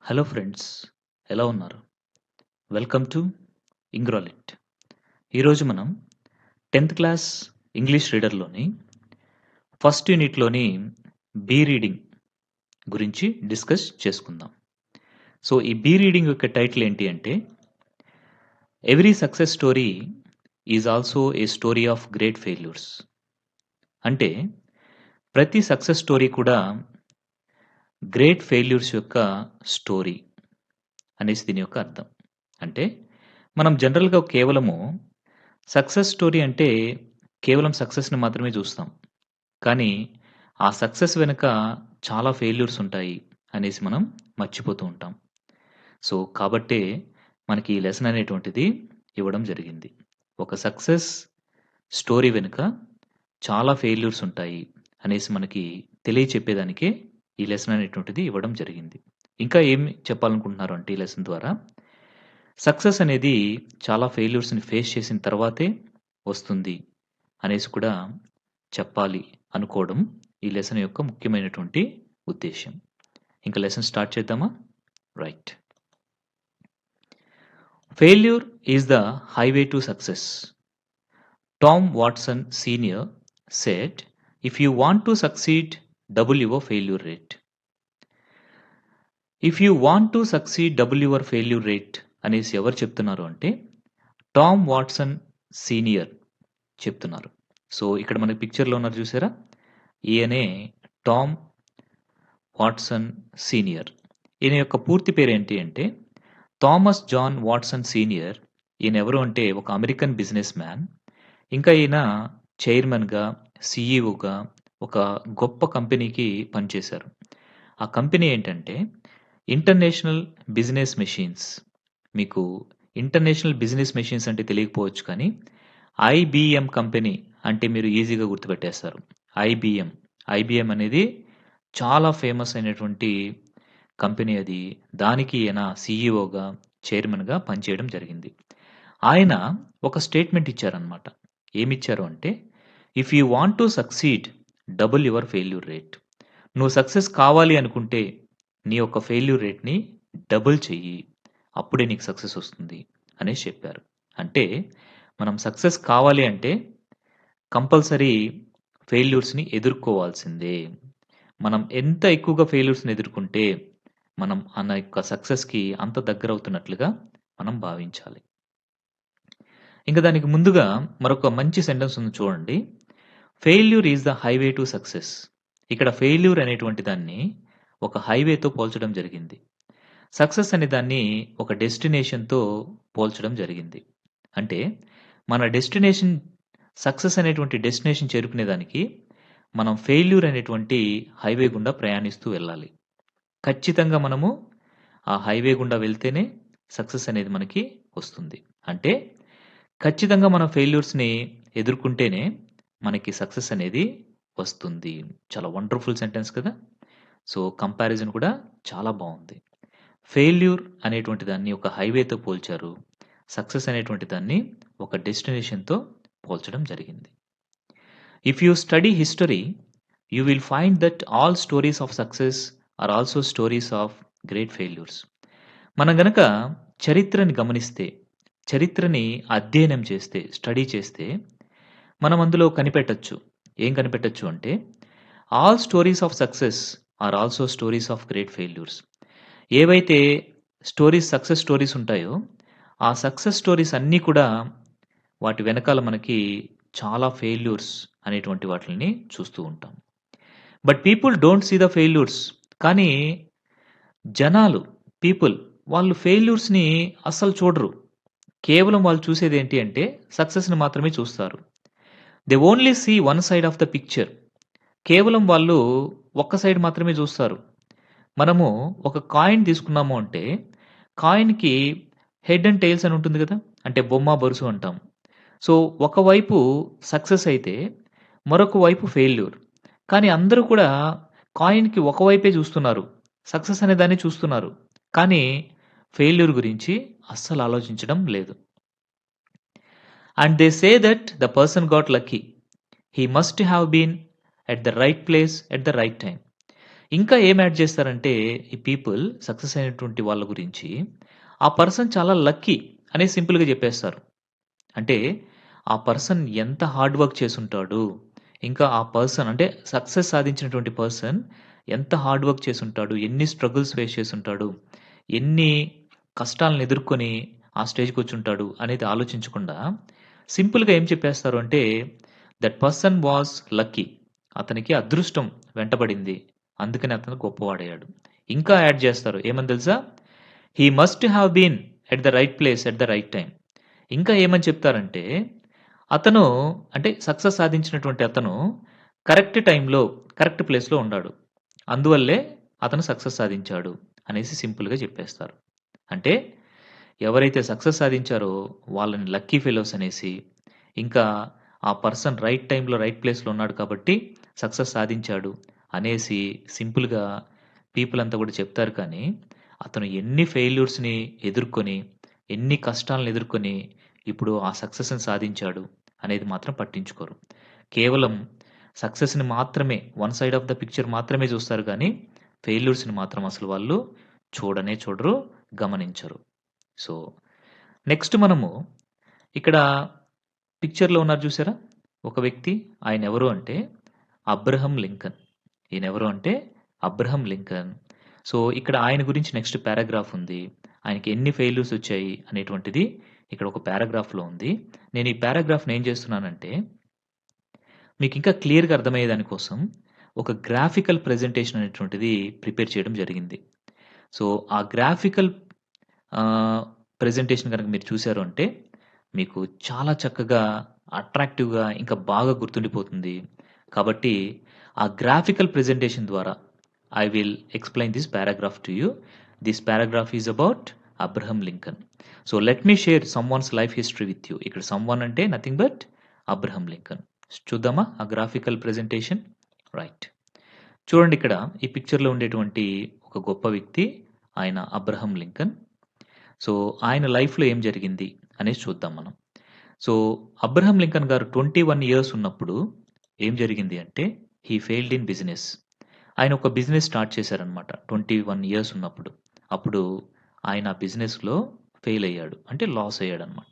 Hello friends, ఎలా ఉన్నారు? Welcome to ఇంగ్రాలిట్. ఈరోజు మనం 10th క్లాస్ ఇంగ్లీష్ రీడర్‌లోని ఫస్ట్ యూనిట్‌లోని బీ రీడింగ్ గురించి డిస్కస్ చేసుకుందాం. సో, ఈ బీ రీడింగ్ యొక్క టైటిల్ ఏంటి అంటే, every success story is also a story of great failures. అంటే ప్రతి సక్సెస్ స్టోరీ కూడా గ్రేట్ ఫెయిల్యూర్స్ యొక్క స్టోరీ అనేసి దీని యొక్క అర్థం. అంటే మనం జనరల్‌గా కేవలము సక్సెస్ స్టోరీ అంటే కేవలం సక్సెస్‌ని మాత్రమే చూస్తాం. కానీ ఆ సక్సెస్ వెనుక చాలా ఫెయిల్యూర్స్ ఉంటాయి అనేసి మనం మర్చిపోతూ ఉంటాం. సో, కాబట్టే మనకి ఈ లెసన్ అనేటువంటిది ఇవ్వడం జరిగింది. ఒక సక్సెస్ స్టోరీ వెనుక చాలా ఫెయిల్యూర్స్ ఉంటాయి అనేసి మనకి తెలియచెప్పేదానికే ఈ లెసన్ అనేటువంటిది ఇవ్వడం జరిగింది. ఇంకా ఏమి చెప్పాలనుకుంటున్నారు అంటే ఈ లెసన్ ద్వారా, సక్సెస్ అనేది చాలా ఫెయిల్యూర్స్‌ని ఫేస్ చేసిన తర్వాతే వస్తుంది అనేసి కూడా చెప్పాలి అనుకోవడం ఈ లెసన్ యొక్క ముఖ్యమైనటువంటి ఉద్దేశ్యం. ఇంక లెసన్ స్టార్ట్ చేద్దామా? Right. Failure is the highway to success. Tom Watson senior said, "if you want to succeed, double your failure rate." If you want to succeed, double your failure rate అనేసి ఎవరు చెప్తున్నారు అంటే, Tom Watson senior చెప్తున్నారు. So, ఇక్కడ మనకి పిక్చర్‌లో ఉన్నారు చూసారా? ఈయనే టామ్ వాట్సన్ సీనియర్. ఈయన యొక్క పూర్తి పేరేంటి అంటే, థామస్ జాన్ వాట్సన్ సీనియర్. ఈయన ఎవరు అంటే ఒక అమెరికన్ బిజినెస్ మ్యాన్. ఇంకా ఈయన చైర్మన్‌గా, సీఈఓగా ఒక గొప్ప కంపెనీకి పనిచేశారు. ఆ కంపెనీ ఏంటంటే ఇంటర్నేషనల్ బిజినెస్ మెషిన్స్. మీకు ఇంటర్నేషనల్ బిజినెస్ మెషిన్స్ అంటే తెలియకపోవచ్చు కానీ, ఐబీఎం కంపెనీ అంటే మీరు ఈజీగా గుర్తుపెట్టేస్తారు. ఐబీఎం. ఐబీఎం అనేది చాలా ఫేమస్ అయినటువంటి కంపెనీ అది. దానికి ఈయన సీఈఓగా, చైర్మన్‌గా పనిచేయడం జరిగింది. ఆయన ఒక స్టేట్మెంట్ ఇచ్చారనమాట. ఏమిచ్చారు అంటే, "if you want to succeed, double your failure rate." నువ్వు సక్సెస్ కావాలి అనుకుంటే, నీ యొక్క ఫెయిల్యూర్ రేట్‌ని డబుల్ చెయ్యి. అప్పుడే నీకు సక్సెస్ వస్తుంది అనేసి చెప్పారు. అంటే మనం సక్సెస్ కావాలి అంటే కంపల్సరీ ఫెయిల్యూర్స్‌ని ఎదుర్కోవాల్సిందే. మనం ఎంత ఎక్కువగా ఫెయిల్యూర్స్‌ని ఎదుర్కొంటే, మనం మన యొక్క సక్సెస్‌కి అంత దగ్గరవుతున్నట్లుగా మనం భావించాలి. ఇంక దానికి ముందుగా మరొక మంచి సెంటెన్స్ ఉంది చూడండి. Failure is the highway to success. ఇక్కడ ఫెయిల్యూర్ అనేటువంటి దాన్ని ఒక హైవేతో పోల్చడం జరిగింది. సక్సెస్ అనే దాన్ని ఒక డెస్టినేషన్‌తో పోల్చడం జరిగింది. అంటే మన డెస్టినేషన్ సక్సెస్ అనేటువంటి డెస్టినేషన్ చేరుకునేదానికి మనం ఫెయిల్యూర్ అనేటువంటి హైవే గుండా ప్రయాణిస్తూ వెళ్ళాలి. ఖచ్చితంగా మనము ఆ హైవే గుండా వెళ్తేనే సక్సెస్ అనేది మనకి వస్తుంది. అంటే ఖచ్చితంగా మనం ఫెయిల్యూర్స్‌ని ఎదుర్కొంటేనే మనకి సక్సెస్ అనేది వస్తుంది. చాలా వండర్‌ఫుల్ సెంటెన్స్ కదా! సో, కంపారిజన్ కూడా చాలా బావుంది. ఫెయిల్యూర్ అనేటువంటి దాన్ని ఒక హైవేతో పోల్చారు. సక్సెస్ అనేటువంటి దాన్ని ఒక డెస్టినేషన్‌తో పోల్చడం జరిగింది. If you study history, you will find that all stories of success or also stories of great failures. మనం గనక చరిత్రని గమనిస్తే, చరిత్రని అధ్యయనం చేస్తే, స్టడీ చేస్తే, మనం అందులో కనిపెట్టొచ్చు. ఏం కనిపెట్టొచ్చు అంటే, all stories of success or also stories of great failures. ఏవైతే సక్సెస్ స్టోరీస్ ఉంటాయో, ఆ సక్సెస్ స్టోరీస్ అన్నీ కూడా వాటి వెనకాల మనకి చాలా ఫెయిల్యూర్స్ అనేటువంటి వాటిల్ని చూస్తూ ఉంటాం. But people don't see the failures. కానీ జనాలు, పీపుల్ వాళ్ళు ఫెయిల్యూర్స్‌ని అస్సలు చూడరు. కేవలం వాళ్ళు చూసేదేంటి అంటే సక్సెస్‌ని మాత్రమే చూస్తారు. They only see one side of the picture. కేవలం వాళ్ళు ఒక్క సైడ్ మాత్రమే చూస్తారు. మనము ఒక కాయిన్ తీసుకున్నాము అంటే, కాయిన్‌కి హెడ్ అండ్ టెయిల్స్ అని ఉంటుంది కదా! అంటే బొమ్మ, బొరుసు అంటాం. సో, ఒకవైపు సక్సెస్ అయితే, మరొక వైపు ఫెయిల్యూర్. కానీ అందరూ కూడా కాయిన్‌కి ఒకవైపే చూస్తున్నారు. సక్సెస్ అనే దాన్ని చూస్తున్నారు. కానీ ఫెయిల్యూర్ గురించి అస్సలు ఆలోచించడం లేదు. And they say that the person got lucky. He must have been at the right place at the right time. ఇంకా ఏం యాడ్ చేస్తారంటే ఈ పీపుల్ సక్సెస్ అయినటువంటి వాళ్ళ గురించి, ఆ పర్సన్ చాలా లక్కీ అని సింపుల్‌గా చెప్పేస్తారు. అంటే ఆ పర్సన్ ఎంత హార్డ్ వర్క్ చేసుంటాడు. ఇంకా ఆ పర్సన్ అంటే సక్సెస్ సాధించినటువంటి పర్సన్ ఎంత హార్డ్ వర్క్ చేసుంటాడు. ఎన్ని స్ట్రగుల్స్ ఫేస్ చేసుంటాడు. ఎన్ని కష్టాలను ఎదుర్కొని ఆ స్టేజ్‌కొచ్చుంటాడు అనేది ఆలోచించకుండా సింపుల్‌గా ఏం చెప్పేస్తారు అంటే దట్ పర్సన్ వాస్ లక్కీ. అతనికి అదృష్టం వెంటబడింది. అందుకని అతను గొప్పవాడయ్యాడు. ఇంకా యాడ్ చేస్తారు. ఏమని తెలుసా? He must have been at the right place at the right time. ఇంకా ఏమని చెప్తారంటే, అతను అంటే సక్సెస్ సాధించినటువంటి అతను కరెక్ట్ టైమ్‌లో, కరెక్ట్ ప్లేస్‌లో ఉన్నాడు. అందువల్లే అతను సక్సెస్ సాధించాడు అనేసి సింపుల్‌గా చెప్పేస్తారు. అంటే ఎవరైతే సక్సెస్ సాధించారో వాళ్ళని లక్కీ ఫెలోస్ అనేసి, ఇంకా ఆ పర్సన్ రైట్ టైమ్‌లో, రైట్ ప్లేస్‌లో ఉన్నాడు కాబట్టి సక్సెస్ సాధించాడు అనేసి సింపుల్‌గా పీపుల్ అంతా కూడా చెప్తారు కానీ, అతను ఎన్ని ఫెయిల్యూర్స్‌ని ఎదుర్కొని, ఎన్ని కష్టాలను ఎదుర్కొని ఇప్పుడు ఆ సక్సెస్‌ని సాధించాడు అనేది మాత్రం పట్టించుకోరు. కేవలం సక్సెస్‌ని మాత్రమే one side of the picture మాత్రమే చూస్తారు గానీ, ఫెయిల్యూర్స్‌ని మాత్రం అసలు వాళ్ళు చూడనే చూడరు, గమనించరు. సో, నెక్స్ట్ మనము ఇక్కడ పిక్చర్‌లో ఉన్నారు చూసారా? ఒక వ్యక్తి ఆయనెవరు అంటే అబ్రహం లింకన్. ఈయనెవరు అంటే అబ్రహం లింకన్. సో, ఇక్కడ ఆయన గురించి నెక్స్ట్ పారాగ్రాఫ్ ఉంది. ఆయనకి ఎన్ని ఫెయిల్యూర్స్ వచ్చాయి అనేటువంటిది ఇక్కడ ఒక పారాగ్రాఫ్‌లో ఉంది. నేను ఈ పారాగ్రాఫ్‌ని ఏం చేస్తున్నానంటే మీకింకా క్లియర్‌గా అర్థమయ్యే దాని కోసం ఒక గ్రాఫికల్ ప్రెజెంటేషన్ అనేటువంటిది ప్రిపేర్ చేయడం జరిగింది. సో, ఆ గ్రాఫికల్ ఆహ్, ప్రెజెంటేషన్ గనక మీరు చూసారు అంటే, మీకు చాలా చక్కగా, అట్రాక్టివ్‌గా ఇంకా బాగా గుర్తుండిపోతుంది. కాబట్టి, ఆ గ్రాఫికల్ ప్రెజెంటేషన్ ద్వారా I will explain this paragraph to you. This paragraph is about Abraham Lincoln. So, let me share someone's life history with you. ఇక్కడ సమ్‌వన్ అంటే నథింగ్ బట్ అబ్రహం లింకన్. చూద్దామా ఆ గ్రాఫికల్ ప్రెజెంటేషన్? రైట్. చూడండి ఇక్కడ ఈ పిక్చర్‌లో ఉండేటువంటి ఒక గొప్ప వ్యక్తి ఆయన అబ్రహం లింకన్. సో, ఆయన లైఫ్‌లో ఏం జరిగింది అనేది చూద్దాం మనం. సో, అబ్రహం లింకన్ గారు 21 ఇయర్స్ ఉన్నప్పుడు ఏం జరిగింది అంటే, హి ఫెయిల్డ్ ఇన్ బిజినెస్. ఆయన ఒక బిజినెస్ స్టార్ట్ చేశారనమాట. 21 ఇయర్స్ ఉన్నప్పుడు. అప్పుడు ఆయన బిజినెస్‌లో ఫెయిల్ అయ్యాడు. అంటే లాస్ అయ్యాడనమాట.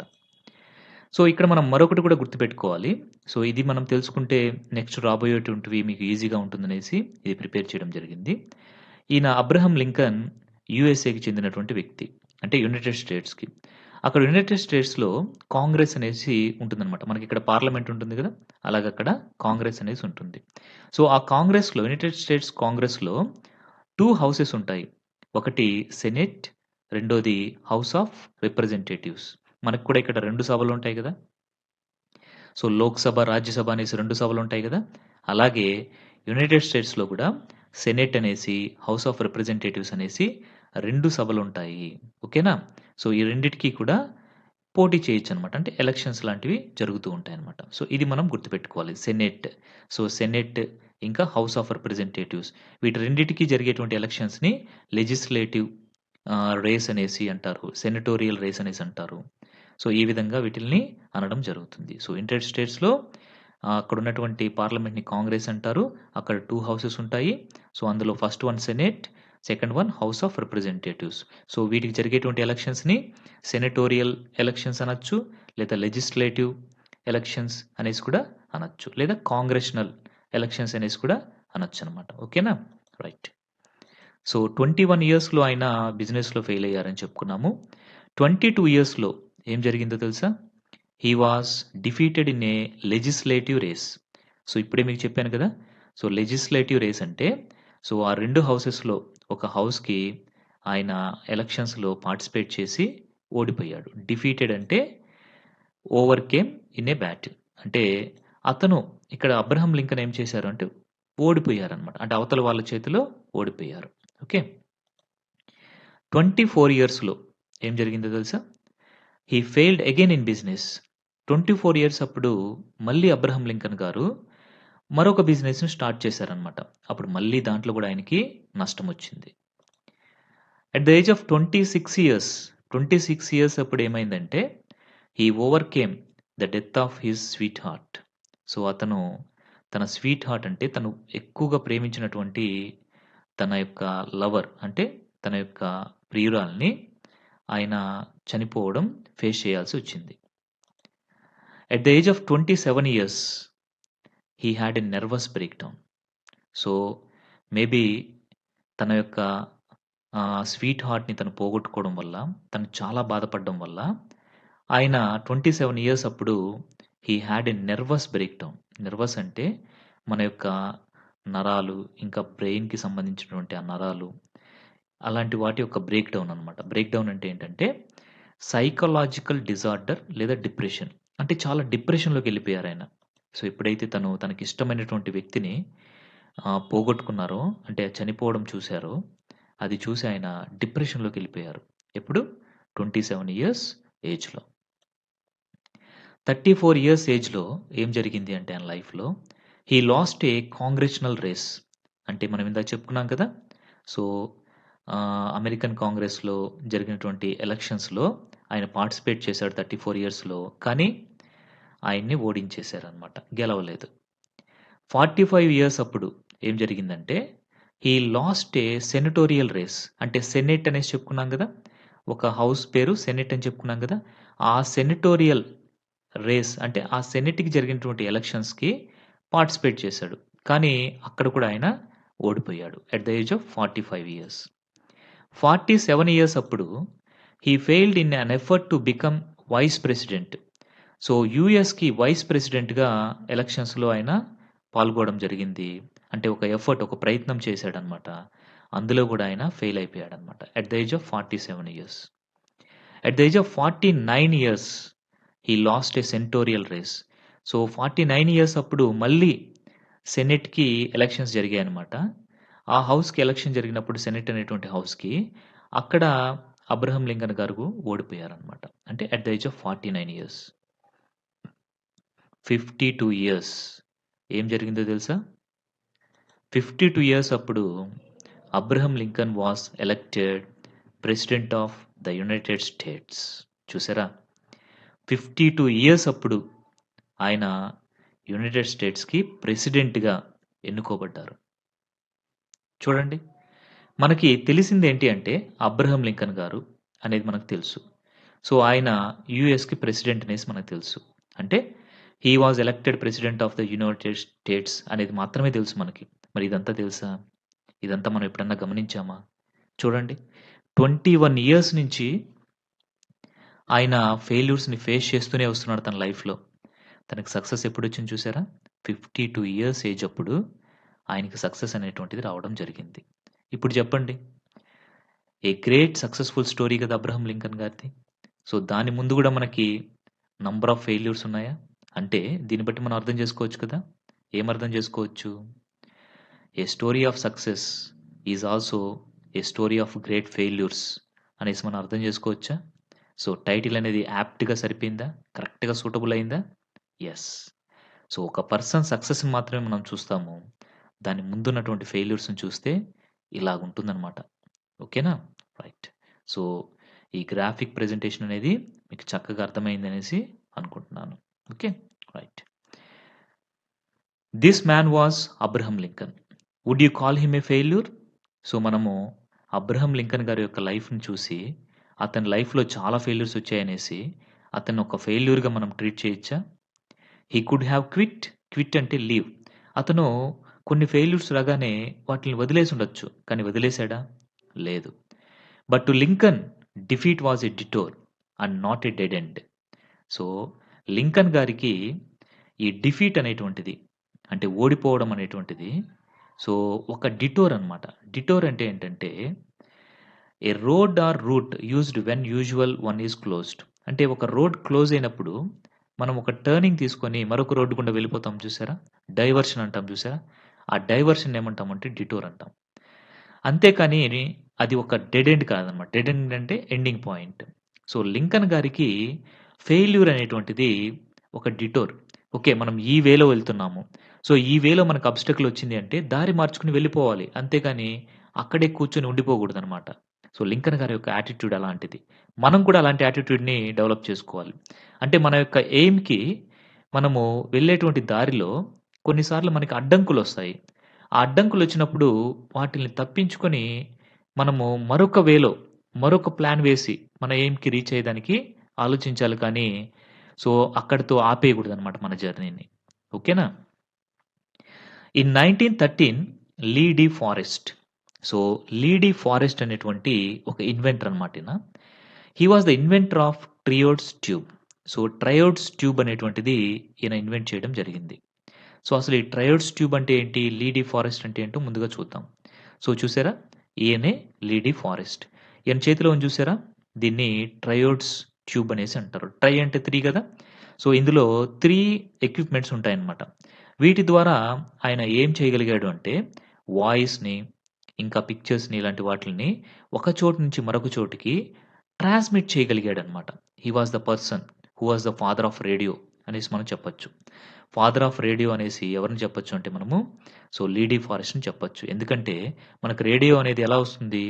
సో, ఇక్కడ మనం మరొకటి కూడా గుర్తుపెట్టుకోవాలి. సో, ఇది మనం తెలుసుకుంటే నెక్స్ట్ రాబోయేటువంటివి మీకు ఈజీగా ఉంటుందనేసి ఇది ప్రిపేర్ చేయడం జరిగింది. ఈయన అబ్రహం లింకన్ యూఎస్ఏకి చెందినటువంటి వ్యక్తి. అంటే యునైటెడ్ స్టేట్స్‌కి. అక్కడ యునైటెడ్ స్టేట్స్‌లో కాంగ్రెస్ అనేసి ఉంటుందనమాట. మనకిక్కడ పార్లమెంట్ ఉంటుంది గదా! అలాగక్కడ కాంగ్రెస్ అనేసి ఉంటుంది. సో, ఆ కాంగ్రెస్‌లో యునైటెడ్ స్టేట్స్ కాంగ్రెస్‌లో 2 హౌసెస్ ఉంటాయి. ఒకటి సెనేట్, రెండోది హౌస్ ఆఫ్ రిప్రజెంటేటివ్స్. మనకు కూడా ఇక్కడ 2 సభలుంటాయి గదా! సో, లోక్‌సభ, రాజ్యసభ అనేసి 2 సభలుంటాయి గదా! అలాగే యునైటెడ్ స్టేట్స్‌లో కూడా సెనేట్ అనేసి, హౌస్ ఆఫ్ రిప్రజెంటేటివ్స్ అనేసి 2 సభలుంటాయి. ఓకేనా? సో, ఈ రెండిటికి కూడా పోటీ చేయొచ్చనమాట. అంటే ఎలక్షన్స్ లాంటివి జరుగుతూ ఉంటాయనమాట. సో, ఇది మనం గుర్తుపెట్టుకోవాలి. సెనేట్. సో, సెనేట్ ఇంకా హౌస్ ఆఫ్ రిప్రజెంటేటివ్స్ వీటి రెండిటికి జరిగేటువంటి ఎలక్షన్స్‌ని లెజిస్లేటివ్ రేస్ అనేసి అంటారు. సెనటోరియల్ రేస్ అనేసి అంటారు. సో, ఈ విధంగా వీటిల్ని అనడం జరుగుతుంది. సో, యునైటెడ్ స్టేట్స్‌లో అక్కడున్నటువంటి పార్లమెంట్‌ని కాంగ్రెస్ అంటారు. అక్కడ 2 హౌసెస్ ఉంటాయి. సో, అందులో first one senate, second one house of representatives. So, వీటికి జరిగేటువంటి ఎలక్షన్స్‌ని సెనటోరియల్ ఎలక్షన్స్ అనొచ్చు. లేదా లెజిస్లేటివ్ ఎలక్షన్స్ అనేసి కూడా అనొచ్చు. లేదా కాంగ్రెషనల్ ఎలక్షన్స్ అనేసి కూడా అనొచ్చనమాట. ఓకేనా? రైట్. సో, 21 ఇయర్స్‌లో ఆయన బిజినెస్‌లో ఫెయిల్ అయ్యారని చెప్పుకున్నాము. 22 ఇయర్స్‌లో ఏం జరిగిందో తెలుసా? He was defeated in a legislative race. So, ఇప్పుడే మీకు చెప్పాను కదా! సో, లెజిస్లేటివ్ రేస్ అంటే సో, ఆ 2 హౌసెస్‌లో ఒక హౌస్‌కి ఆయన ఎలక్షన్స్‌లో పార్టిసిపేట్ చేసి ఓడిపోయాడు. డిఫీటెడ్ అంటే ఓవర్‌కేమ్ ఇన్ ఏ బ్యాటిల్. అంటే అతను ఇక్కడ అబ్రహం లింకన్ ఏం చేశారు అంటే ఓడిపోయారన్నమాట. అంటే అవతల వాళ్ళ చేతిలో ఓడిపోయారు. ఓకే. 24 ఇయర్స్‌లో ఏం జరిగిందో తెలుసా? He failed again in business. 24 years అప్పుడు మళ్ళీ అబ్రహం లింకన్ గారు మరొక బిజినెస్‌ని స్టార్ట్ చేశారన్నమాట. అప్పుడు మళ్ళీ దాంట్లో గూడా ఆయనకి నష్టమొచ్చింది. At the age of 26 years అప్పుడు ఏమైందంటే he overcame the death of his sweetheart. So, అతను తన స్వీట్ హార్ట్ అంటే తను ఎక్కువగా ప్రేమించినటువంటి తన యొక్క లవర్ అంటే తన యొక్క ప్రియురాలిని ఆయన చనిపోవడం ఫేస్ చేయాల్సొచ్చింది. At the age of 27 years he had a nervous breakdown. So, maybe తన యొక్క స్వీట్ హార్ట్‌ని తను పోగొట్టుకోవడం వల్ల, తను చాలా బాధపడడం వల్ల, ఆయన 27 ఇయర్స్ అప్పుడు he had a nervous breakdown. Nervous అంటే మన యొక్క నరాలు, ఇంకా బ్రెయిన్‌కి సంబంధించినటువంటి ఆ నరాలు, అలాంటి వాటి యొక్క బ్రేక్‌డౌన్ అనమాట. బ్రేక్‌డౌన్ అంటే ఏంటంటే, సైకలాజికల్ డిజార్డర్ లేదా డిప్రెషన్. అంటే చాలా డిప్రెషన్‌లోకెళ్ళిపోయారాయన. సో, ఎప్పుడైతే తను తనకిష్టమైనటువంటి వ్యక్తిని పోగొట్టుకున్నారో, అంటే చనిపోవడం చూసారో, అది చూసి ఆయన డిప్రెషన్‌లోకెళ్ళిపోయారు. ఎప్పుడు? 27 ఇయర్స్ ఏజ్‌లో. 34 ఇయర్స్ ఏజ్‌లో ఏం జరిగింది అంటే ఆయన లైఫ్‌లో, he lost a congressional race. అంటే మనం ఇందాక చెప్పుకున్నాం కదా! సో, అమెరికన్ కాంగ్రెస్‌లో జరిగినటువంటి ఎలక్షన్స్‌లో ఆయన పార్టిసిపేట్ చేశాడు 34 ఇయర్స్‌లో. కానీ ఆయన్ని ఓడించేసారనమాట. గెలవలేదు. 45 ఇయర్స్ అప్పుడు ఏం జరిగిందంటే, హీ లాస్ట్ ఏ సెనటోరియల్ రేస్. అంటే సెనేట్ అనేసి చెప్పుకున్నాం గదా! ఒక హౌస్ పేరు సెనేట్ అని చెప్పుకున్నాం గదా! ఆ సెనటోరియల్ రేస్ అంటే ఆ సెనేట్‌కి జరిగినటువంటి ఎలక్షన్స్‌కి పార్టిసిపేట్ చేశాడు. కానీ అక్కడ కూడా ఆయన ఓడిపోయాడు. At the age of 45 years. 47 years అప్పుడు he failed in an effort to become vice president. So, యూఎస్‌కి వైస్ ప్రెసిడెంట్‌గా ఎలక్షన్స్‌లో ఆయన పాల్గొనడం జరిగింది. అంటే ఒక ఎఫర్ట్, ఒక ప్రయత్నం చేశాడనమాట. అందులో గూడా ఆయన ఫెయిల్ అయిపోయాడనమాట. At the age of 47 years. At the age of 49 years he lost a senatorial race. So, 49 years అప్పుడు మళ్ళీ సెనేట్‌కి ఎలక్షన్స్ జరిగాయనమాట. ఆ హౌస్‌కి ఎలక్షన్ జరిగినప్పుడు సెనేట్ అనేటువంటి హౌస్‌కి అక్కడ అబ్రహం లింకన్ గారు ఓడిపోయారనమాట. అంటే at the age of 49 years. 52 years ఏం జరిగిందో తెలుసా? 52 ఇయర్స్ అప్పుడు Abraham Lincoln was elected president of the United states. చూసారా? 52 ఇయర్స్ అప్పుడు ఆయన యునైటెడ్ స్టేట్స్‌కి ప్రెసిడెంట్‌గా ఎన్నుకోబడ్డారు. చూడండి. మనకి తెలిసిందేంటి అంటే అబ్రహం లింకన్ గారు అనేది మనకు తెలుసు. సో, ఆయన యూఎస్‌కి ప్రెసిడెంట్ అనేసి మనకు తెలుసు. అంటే he was elected president of the United states అనేది మాత్రమే తెలుసు మనకి. మరి ఇదంతా తెలుసా? ఇదంతా మనం ఎప్పుడన్నా గమనించామా? చూడండి. 21 ఇయర్స్ నుంచి ఆయన ఫెయిల్యూర్స్‌ని ఫేస్ చేస్తూనే వస్తున్నాడు తన లైఫ్‌లో. తనకి సక్సెస్ ఎప్పుడొచ్చింది చూసారా? 52 ఇయర్స్ ఏజ్ అప్పుడు ఆయనకి సక్సెస్ అనేటువంటిది రావడం జరిగింది. ఇప్పుడు చెప్పండి. ఏ గ్రేట్ సక్సెస్‌ఫుల్ స్టోరీ కదా! అబ్రహం లింకన్ గారిది. సో, దాని ముందు గూడా మనకి నంబర్ ఆఫ్ ఫెయిల్యూర్స్ ఉన్నాయా? అంటే దీన్ని బట్టి మనం అర్థం చేసుకోవచ్చు కదా! ఏం అర్థం చేసుకోవచ్చు? A story of success is also a story of great failures అనేసి మనం అర్థం చేసుకోవచ్చా? సో, టైటిల్ అనేది యాప్ట్‌గా సరిపోయిందా? కరెక్ట్‌గా సూటబుల్ అయిందా? యెస్. సో, ఒక పర్సన్ సక్సెస్‌ని మాత్రమే మనం చూస్తాము. దాని ముందున్నటువంటి ఫెయిల్యూర్స్‌ని చూస్తే ఇలాగుంటుందనమాట. ఓకేనా? రైట్. సో, ఈ గ్రాఫిక్ ప్రెజెంటేషన్ అనేది మీకు చక్కగా అర్థమైందనేసి అనుకుంటున్నాను. Okay. Right. This man was Abraham Lincoln. Would you call him a failure? So, మనము అబ్రహం లింకన్ గారి యొక్క లైఫ్‌ని చూసి, అతని లైఫ్‌లో చాలా ఫెయిల్యూర్స్ వచ్చాయనేసి, అతన్ని ఒక ఫెయిల్యూర్‌గా మనం ట్రీట్ చేయొచ్చా? హి కుడ్ హావ్ క్విట్. క్విట్ అంటే లీవ్. అతను కొన్ని ఫెయిల్యూర్స్ రాగానే వాటిల్ని వదిలేసుండొచ్చు. కానీ వదిలేసాడా? లేదు. But to Lincoln defeat was a detour and not a dead end. So, Lincoln గారికి ఈ డిఫీట్ అనేటువంటిది అంటే ఓడిపోవడం అనేటువంటిది సో, ఒక డిటోర్ అనమాట. డిటోర్ అంటే ఏంటంటే a road or route used when usual one is closed. అంటే ఒక రోడ్ క్లోజ్ అయినప్పుడు మనం ఒక టర్నింగ్ తీసుకొని మరొక రోడ్డు గుండా వెళ్ళిపోతాం చూసారా? డైవర్షన్ అంటాం చూసారా? ఆ డైవర్షన్ ఏమంటామంటే డిటోర్ అంటాం. అంతేకాని అది ఒక డెడ్ ఎండ్ కాదనమాట. డెడ్ ఎండ్ అంటే ఎండింగ్ పాయింట్. సో, లింకన్ గారికి ఫెయిల్యూర్ అనేటువంటిది ఒక డిటోర్. ఓకే. మనం ఈ వేలో వెళ్తున్నాము. సో, ఈ వేలో మనకు అబ్‌స్టకిల్ వచ్చింది అంటే దారి మార్చుకొని వెళ్ళిపోవాలి. అంతేగాని అక్కడే కూర్చొని ఉండిపోకూడదనమాట. సో, లింకన్ గారి యొక్క యాటిట్యూడ్ అలాంటిది. మనం కూడా అలాంటి యాటిట్యూడ్‌ని డెవలప్ చేసుకోవాలి. అంటే మన యొక్క ఎయిమ్‌కి మనము వెళ్ళేటువంటి దారిలో కొన్నిసార్లు మనకి అడ్డంకులొస్తాయి. ఆ అడ్డంకులొచ్చినప్పుడు వాటిల్ని తప్పించుకొని మనము మరొక వేలో, మరొక ప్లాన్ వేసి మన ఎయిమ్‌కి రీచ్ అయ్యేదానికి ఆలోచించాలి కానీ, సో, అక్కడితో ఆపేయకూడదనమాట మన జర్నీని. ఓకేనా? In 1913 Lee D Forest. So, Lee D Forest అనేటువంటి ఒక ఇన్వెంటర్ అనమాట ఈయన. He was the inventor of triodes tube. So, triodes tube అనేటువంటిది ఈయన ఇన్వెంట్ చేయడం జరిగింది. సో, అసలు ఈ ట్రయోడ్స్ ట్యూబ్ అంటే ఏంటి? లీ డీ ఫారెస్ట్ అంటే ఏంటో ముందుగా చూద్దాం. సో, చూసారా? ఈయనే లీ డీ ఫారెస్ట్. ఈయన చేతిలో ఉంది చూసారా? దీన్ని ట్రయోడ్స్ ట్యూబ్ అనేసి అంటారు. ట్రై అంటే 3 కదా! సో, ఇందులో 3 ఎక్విప్‌మెంట్స్ ఉంటాయన్నమాట. వీటి ద్వారా ఆయన ఏం చేయగలిగాడు అంటే, వాయిస్‌ని, ఇంకా పిక్చర్స్‌ని ఇలాంటి వాటిల్ని ఒక చోటు నుంచి మరొక చోటికి ట్రాన్స్మిట్ చేయగలిగాడన్నమాట. He was the person who was the father of radio అనేసి మనం చెప్పొచ్చు. ఫాదర్ ఆఫ్ రేడియో అనేసి ఎవరిని చెప్పొచ్చు అంటే మనము, సో, లీ డీ ఫారెస్ట్‌ని చెప్పొచ్చు. ఎందుకంటే మనకు రేడియో అనేది ఎలా వస్తుంది?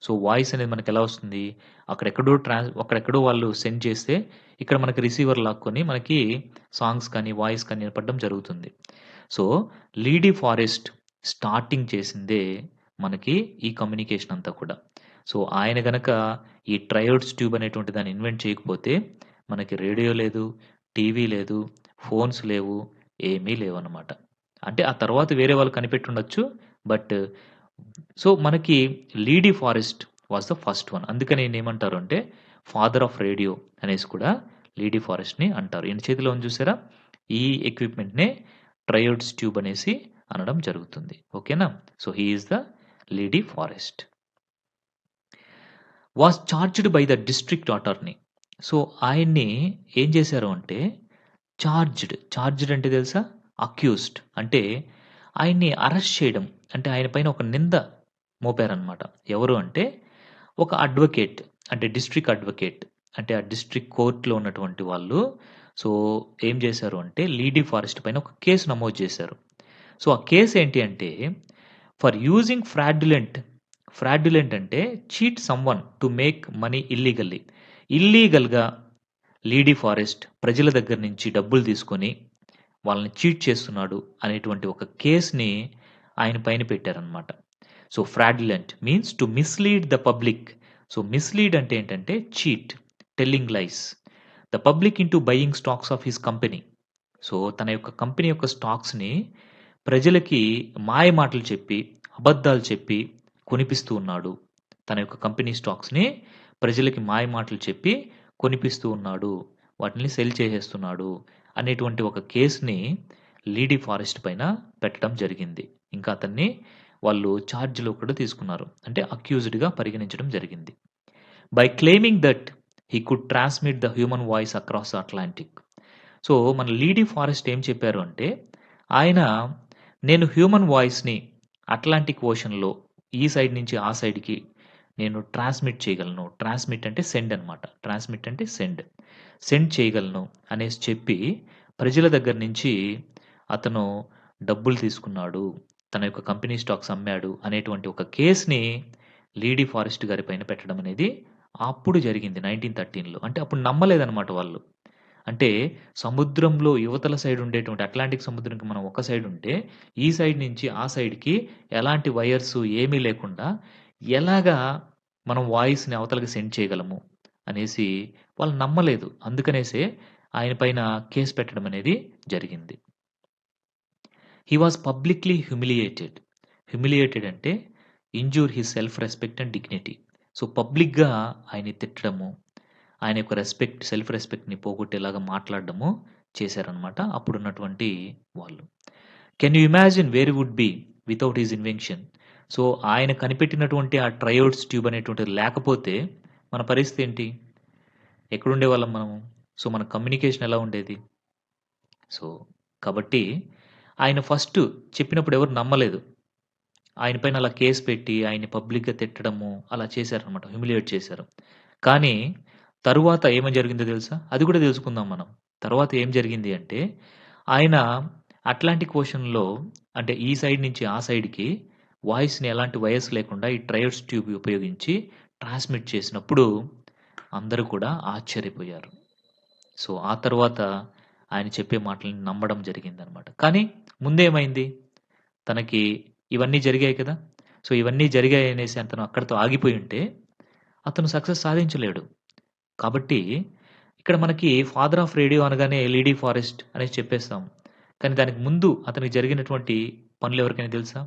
సో, వాయిస్ అనేది మనకెలా వస్తుంది? అక్కడెక్కడో వాళ్ళు సెండ్ చేస్తే, ఇక్కడ మనకి రిసీవర్ లాక్కొని మనకి సాంగ్స్ కానీ, వాయిస్ కానీ వినపడడం జరుగుతుంది. So, Lee D forest starting చేసిందే మనకి ఈ కమ్యూనికేషన్ అంతా కూడా. సో, ఆయన గనక ఈ ట్రయోడ్స్ ట్యూబ్ అనేటువంటి దాన్ని ఇన్వెంట్ చేయకపోతే, మనకి రేడియో లేదు, టీవీ లేదు, ఫోన్స్ లేవు, ఏమీ లేవన్నమాట. అంటే ఆ తర్వాత వేరే వాళ్ళు కనిపెట్టుండొచ్చు. బట్ సో, మనకి Lee D Forest was the first one. అందుకని ఈయనేమంటారు అంటే, ఫాదర్ ఆఫ్ రేడియో అనేసి కూడా లీ డీ ఫారెస్ట్‌ని అంటారు. ఈయన చేతిలో ఉంది చూసారా? ఈ ఎక్విప్‌మెంట్‌నే ట్రయోడ్స్ ట్యూబ్ అనేసి అనడం జరుగుతుంది. ఓకేనా? So, he is the Lee D Forest. Was charged by the district attorney. So, ఆయన్ని ఏం చేశారు అంటే చార్జ్డ్ అంటే తెలుసా? అక్యూజ్డ్ అంటే ఆయన్ని అరెస్ట్ చేయడం. అంటే ఆయన పైన ఒక నింద మోపారనమాట. ఎవరు అంటే ఒక అడ్వకేట్. అంటే డిస్ట్రిక్ట్ అడ్వకేట్. అంటే ఆ డిస్ట్రిక్ట్ కోర్ట్‌లో ఉన్నటువంటి వాళ్ళు సో, ఏం చేశారు అంటే లీ డీ ఫారెస్ట్ పైన ఒక కేసు నమోదు చేశారు. సో, ఆ కేస్ ఏంటి అంటే ఫర్ యూజింగ్ ఫ్రాడ్యులెంట్ అంటే cheat someone to make money illegally. ఇల్లీగల్‌గా లీ డీ ఫారెస్ట్ ప్రజల దగ్గర నుంచి డబ్బులు తీసుకొని వాళ్ళని చీట్ చేస్తున్నాడు అనేటువంటి ఒక కేస్‌ని ఆయన పైన పెట్టారనమాట. So, fraudulent means to mislead the public. So, mislead అంటే ఏంటంటే cheat, telling lies. The public into buying stocks of his company. So, తన యొక్క కంపెనీ యొక్క స్టాక్స్‌ని ప్రజలకి మాయ మాటలు చెప్పి, అబద్ధాలు చెప్పి కొనిపిస్తూ ఉన్నాడు. తన యొక్క కంపెనీ స్టాక్స్‌ని ప్రజలకి మాయ మాటలు చెప్పి కొనిపిస్తూ ఉన్నాడు. వాటిల్ని సెల్ చేసేస్తున్నాడు అనేటువంటి ఒక కేస్‌ని లీ డీ ఫారెస్ట్ పైన పెట్టడం జరిగింది. ఇంకా అతన్ని వాళ్ళు చార్జ్‌లో కూడా తీసుకున్నారు. అంటే అక్యూజ్డ్‌గా పరిగణించడం జరిగింది. By claiming that he could transmit the human voice across Atlantic. So, మన లీ డీ ఫారెస్ట్ ఏం చెప్పారు అంటే, ఆయన నేను హ్యూమన్ వాయిస్‌ని అట్లాంటిక్ ఓషన్‌లో ఈ సైడ్ నుంచి ఆ సైడ్‌కి నేను ట్రాన్స్మిట్ చేయగలను. ట్రాన్స్మిట్ అంటే సెండ్ అనమాట. ట్రాన్స్మిట్ అంటే సెండ్. సెండ్ చేయగలను అనేసి చెప్పి ప్రజల దగ్గర నుంచి అతను డబ్బులు తీసుకున్నాడు. తన యొక్క కంపెనీ స్టాక్స్ అమ్మాడు అనేటువంటి ఒక కేస్‌ని లీ డీ ఫారెస్ట్ గారి పైన పెట్టడం అనేది అప్పుడు జరిగింది 1913లో. అంటే అప్పుడు నమ్మలేదన్నమాట వాళ్ళు. అంటే సముద్రంలో యువతల సైడ్ ఉండేటువంటి అట్లాంటిక్ సముద్రంకి మనం ఒక సైడ్ ఉంటే, ఈ సైడ్ నుంచి ఆ సైడ్‌కి ఎలాంటి వైర్స్ ఏమీ లేకుండా ఎలాగా మనం వాయిస్‌ని అవతలకి సెండ్ చేయగలము అనేసి వాళ్ళు నమ్మలేదు. అందుకనేసే ఆయన పైన కేస్ పెట్టడం అనేది జరిగింది. He was publicly humiliated. Humiliated అంటే injure his self respect and dignity. So, పబ్లిక్‌గా ఆయన్ని తిట్టడము, ఆయన యొక్క సెల్ఫ్ రెస్పెక్ట్‌ని పోగొట్టేలాగా మాట్లాడడము చేశారనమాట అప్పుడున్నటువంటి వాళ్ళు. Can you imagine where would be without his invention? So, ఆయన కనిపెట్టినటువంటి ఆ ట్రయోడ్స్ ట్యూబ్ అనేటువంటిది లేకపోతే మన పరిస్థితి ఏంటి? ఎక్కడుండేవాళ్ళం మనము? సో, మన కమ్యూనికేషన్ ఎలా ఉండేది? సో, కాబట్టి ఆయన ఫస్ట్ చెప్పినప్పుడు ఎవరు నమ్మలేదు. ఆయన పైన అలా కేస్ పెట్టి ఆయన్ని పబ్లిక్‌గా తిట్టడము అలా చేశారనమాట. హ్యూమిలియేట్ చేశారు. కానీ తరువాత ఏమి జరిగిందో తెలుసా? అది కూడా తెలుసుకుందాం మనం. తర్వాత ఏం జరిగింది అంటే ఆయన అట్లాంటిక్ ఓషన్‌లో అంటే ఈ సైడ్ నుంచి ఆ సైడ్‌కి వాయిస్‌ని ఎలాంటి వైర్స్ లేకుండా ఈ ట్రయోడ్స్ ట్యూబ్ ఉపయోగించి ట్రాన్స్మిట్ చేసినప్పుడు అందరూ కూడా ఆశ్చర్యపోయారు. సో, ఆ తర్వాత ఆయన చెప్పే మాటలని నమ్మడం జరిగిందనమాట. కానీ ముందేమైంది? తనకి ఇవన్నీ జరిగాయి కదా! సో, ఇవన్నీ జరిగాయనేసి అతను అక్కడితో ఆగిపోయి ఉంటే, అతను సక్సెస్ సాధించలేడు. కాబట్టి ఇక్కడ మనకి ఫాదర్ ఆఫ్ రేడియో అనగానే లీడీ ఫారెస్ట్ అనేసి చెప్పేస్తాం. కానీ దానికి ముందు అతనికి జరిగినటువంటి పనులు ఎవరికైనా తెలుసా?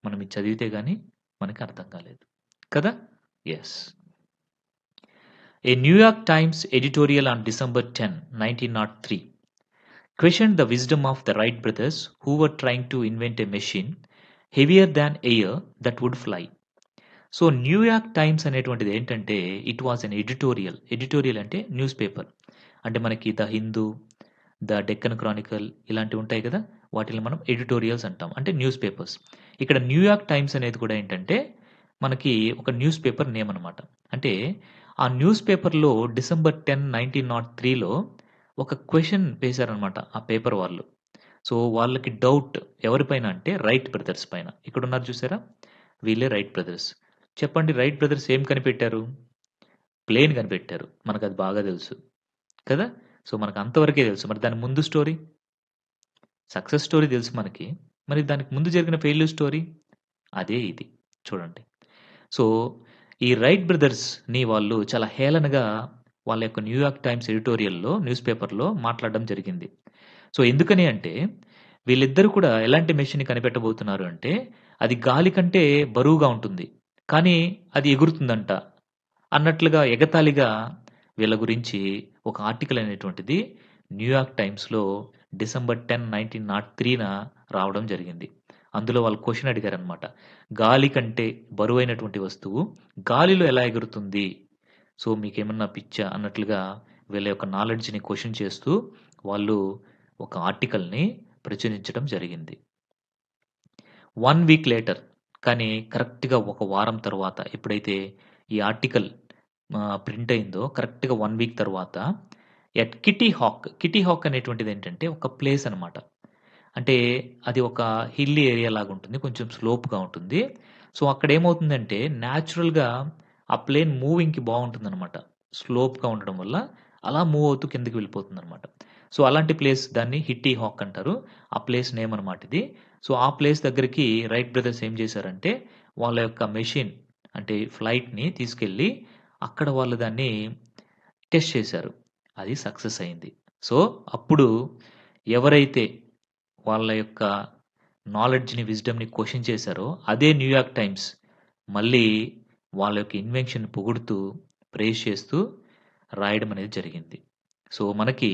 మనం ఇది చదివితే గాని మనకి అర్థం కాలేదు. కదా! Yes. A New York Times editorial on December 10, 1903 questioned the wisdom of the Wright brothers who were trying to invent a machine heavier than air that would fly. So, 'New York times' అనేటువంటిది ఏంటంటే, it was N editorial. Editorial అంటే news paper. అంటే మనకి 'the Hindu', 'the Deccan Chronicle' ఇలాంటివి ఉంటాయి కదా! వాటిల్ని మనం ఎడిటోరియల్స్ అంటాం. అంటే న్యూస్ పేపర్స్. ఇక్కడ 'న్యూయార్క్ టైమ్స్' అనేది కూడా ఏంటంటే, మనకి ఒక న్యూస్ పేపర్ నేమ్ అనమాట. అంటే ఆ న్యూస్ పేపర్‌లో డిసెంబర్ 10, 1903లో ఒక క్వెషన్ వేశారనమాట ఆ పేపర్ వాళ్ళు. సో, వాళ్ళకి డౌట్ ఎవరిపైన అంటే రైట్ బ్రదర్స్ పైన. ఇక్కడున్నారు చూసారా? వీళ్ళే రైట్ బ్రదర్స్. చెప్పండి, రైట్ బ్రదర్స్ ఏం కనిపెట్టారు? ప్లేన్ కనిపెట్టారు. మనకది బాగా తెలుసు. కదా! సో, మనకు అంతవరకే తెలుసు. మరి దాని ముందు స్టోరీ? సక్సెస్ స్టోరీ తెలుసు మనకి. మరి దానికి ముందు జరిగిన ఫెయిల్యూర్ స్టోరీ? అదే ఇది. చూడండి. సో, ఈ రైట్ బ్రదర్స్‌ని వాళ్ళు చాలా హేళనగా వాళ్ళ యొక్క 'న్యూయార్క్ టైమ్స్' ఎడిటోరియల్‌లో న్యూస్ పేపర్‌లో మాట్లాడడం జరిగింది. సో, ఎందుకని అంటే వీళ్ళిద్దరూ కూడా ఎలాంటి మెషిన్‌ని కనిపెట్టబోతున్నారు అంటే, అది గాలి కంటే బరువుగా ఉంటుంది. కానీ అది ఎగురుతుందంట. అన్నట్లుగా ఎగతాళిగా వీళ్ళ గురించి ఒక ఆర్టికల్ అనేటువంటిది 'న్యూయార్క్ టైమ్స్‌లో' డిసెంబర్ 10, 1903న రావడం జరిగింది. అందులో వాళ్ళు క్వెషన్ అడిగారనమాట. గాలి కంటే బరువైనటువంటి వస్తువు గాలిలో ఎలా ఎగురుతుంది? సో, మీకేమన్నా పిచ్చా? అన్నట్లుగా వీళ్ళ యొక్క నాలెడ్జ్‌ని క్వెషన్ చేస్తూ వాళ్ళు ఒక ఆర్టికల్‌ని ప్రచురించడం జరిగింది. 1 వీక్ లేటర్ కానీ కరెక్ట్‌గా ఒక వారం తరువాత ఎప్పుడైతే ఈ ఆర్టికల్ ప్రింట్ అయిందో కరెక్ట్‌గా 1 వీక్ తరువాత at Kitty Hawk. Kitty Hawk అనేటువంటిదేంటంటే ఒక ప్లేస్ అనమాట. అంటే అది ఒక హిల్లీ ఏరియా లాగుంటుంది. కొంచెం స్లోప్‌గా ఉంటుంది. సో, అక్కడేమవుతుందంటే న్యాచురల్‌గా ఆ ప్లేన్ మూవింగ్‌కి బావుంటుందనమాట. స్లోప్‌గా ఉండడం వల్ల అలా మూవ్ అవుతూ కిందకి వెళ్ళిపోతుందనమాట. సో, అలాంటి ప్లేస్ దాన్ని హిట్టీ హాక్ అంటారు. ఆ ప్లేస్ నేమ్ అనమాట ఇది. సో, ఆ ప్లేస్ దగ్గరికి రైట్ బ్రదర్స్ ఏం చేశారంటే వాళ్ళ యొక్క మెషిన్ అంటే ఫ్లైట్‌ని తీసుకెళ్ళి అక్కడ వాళ్ళు దాన్ని టెస్ట్ చేశారు. అది సక్సెస్ అయింది. సో, అప్పుడు ఎవరైతే వాళ్ళ యొక్క నాలెడ్జ్‌ని, విజ్డమ్‌ని క్వెషన్ చేశారో అదే 'న్యూయార్క్ టైమ్స్' మళ్ళీ వాళ్ళ యొక్క ఇన్వెన్షన్‌ని పొగుడుతూ, ప్రైజ్ చేస్తూ రాయడం అనేది జరిగింది. సో, మనకి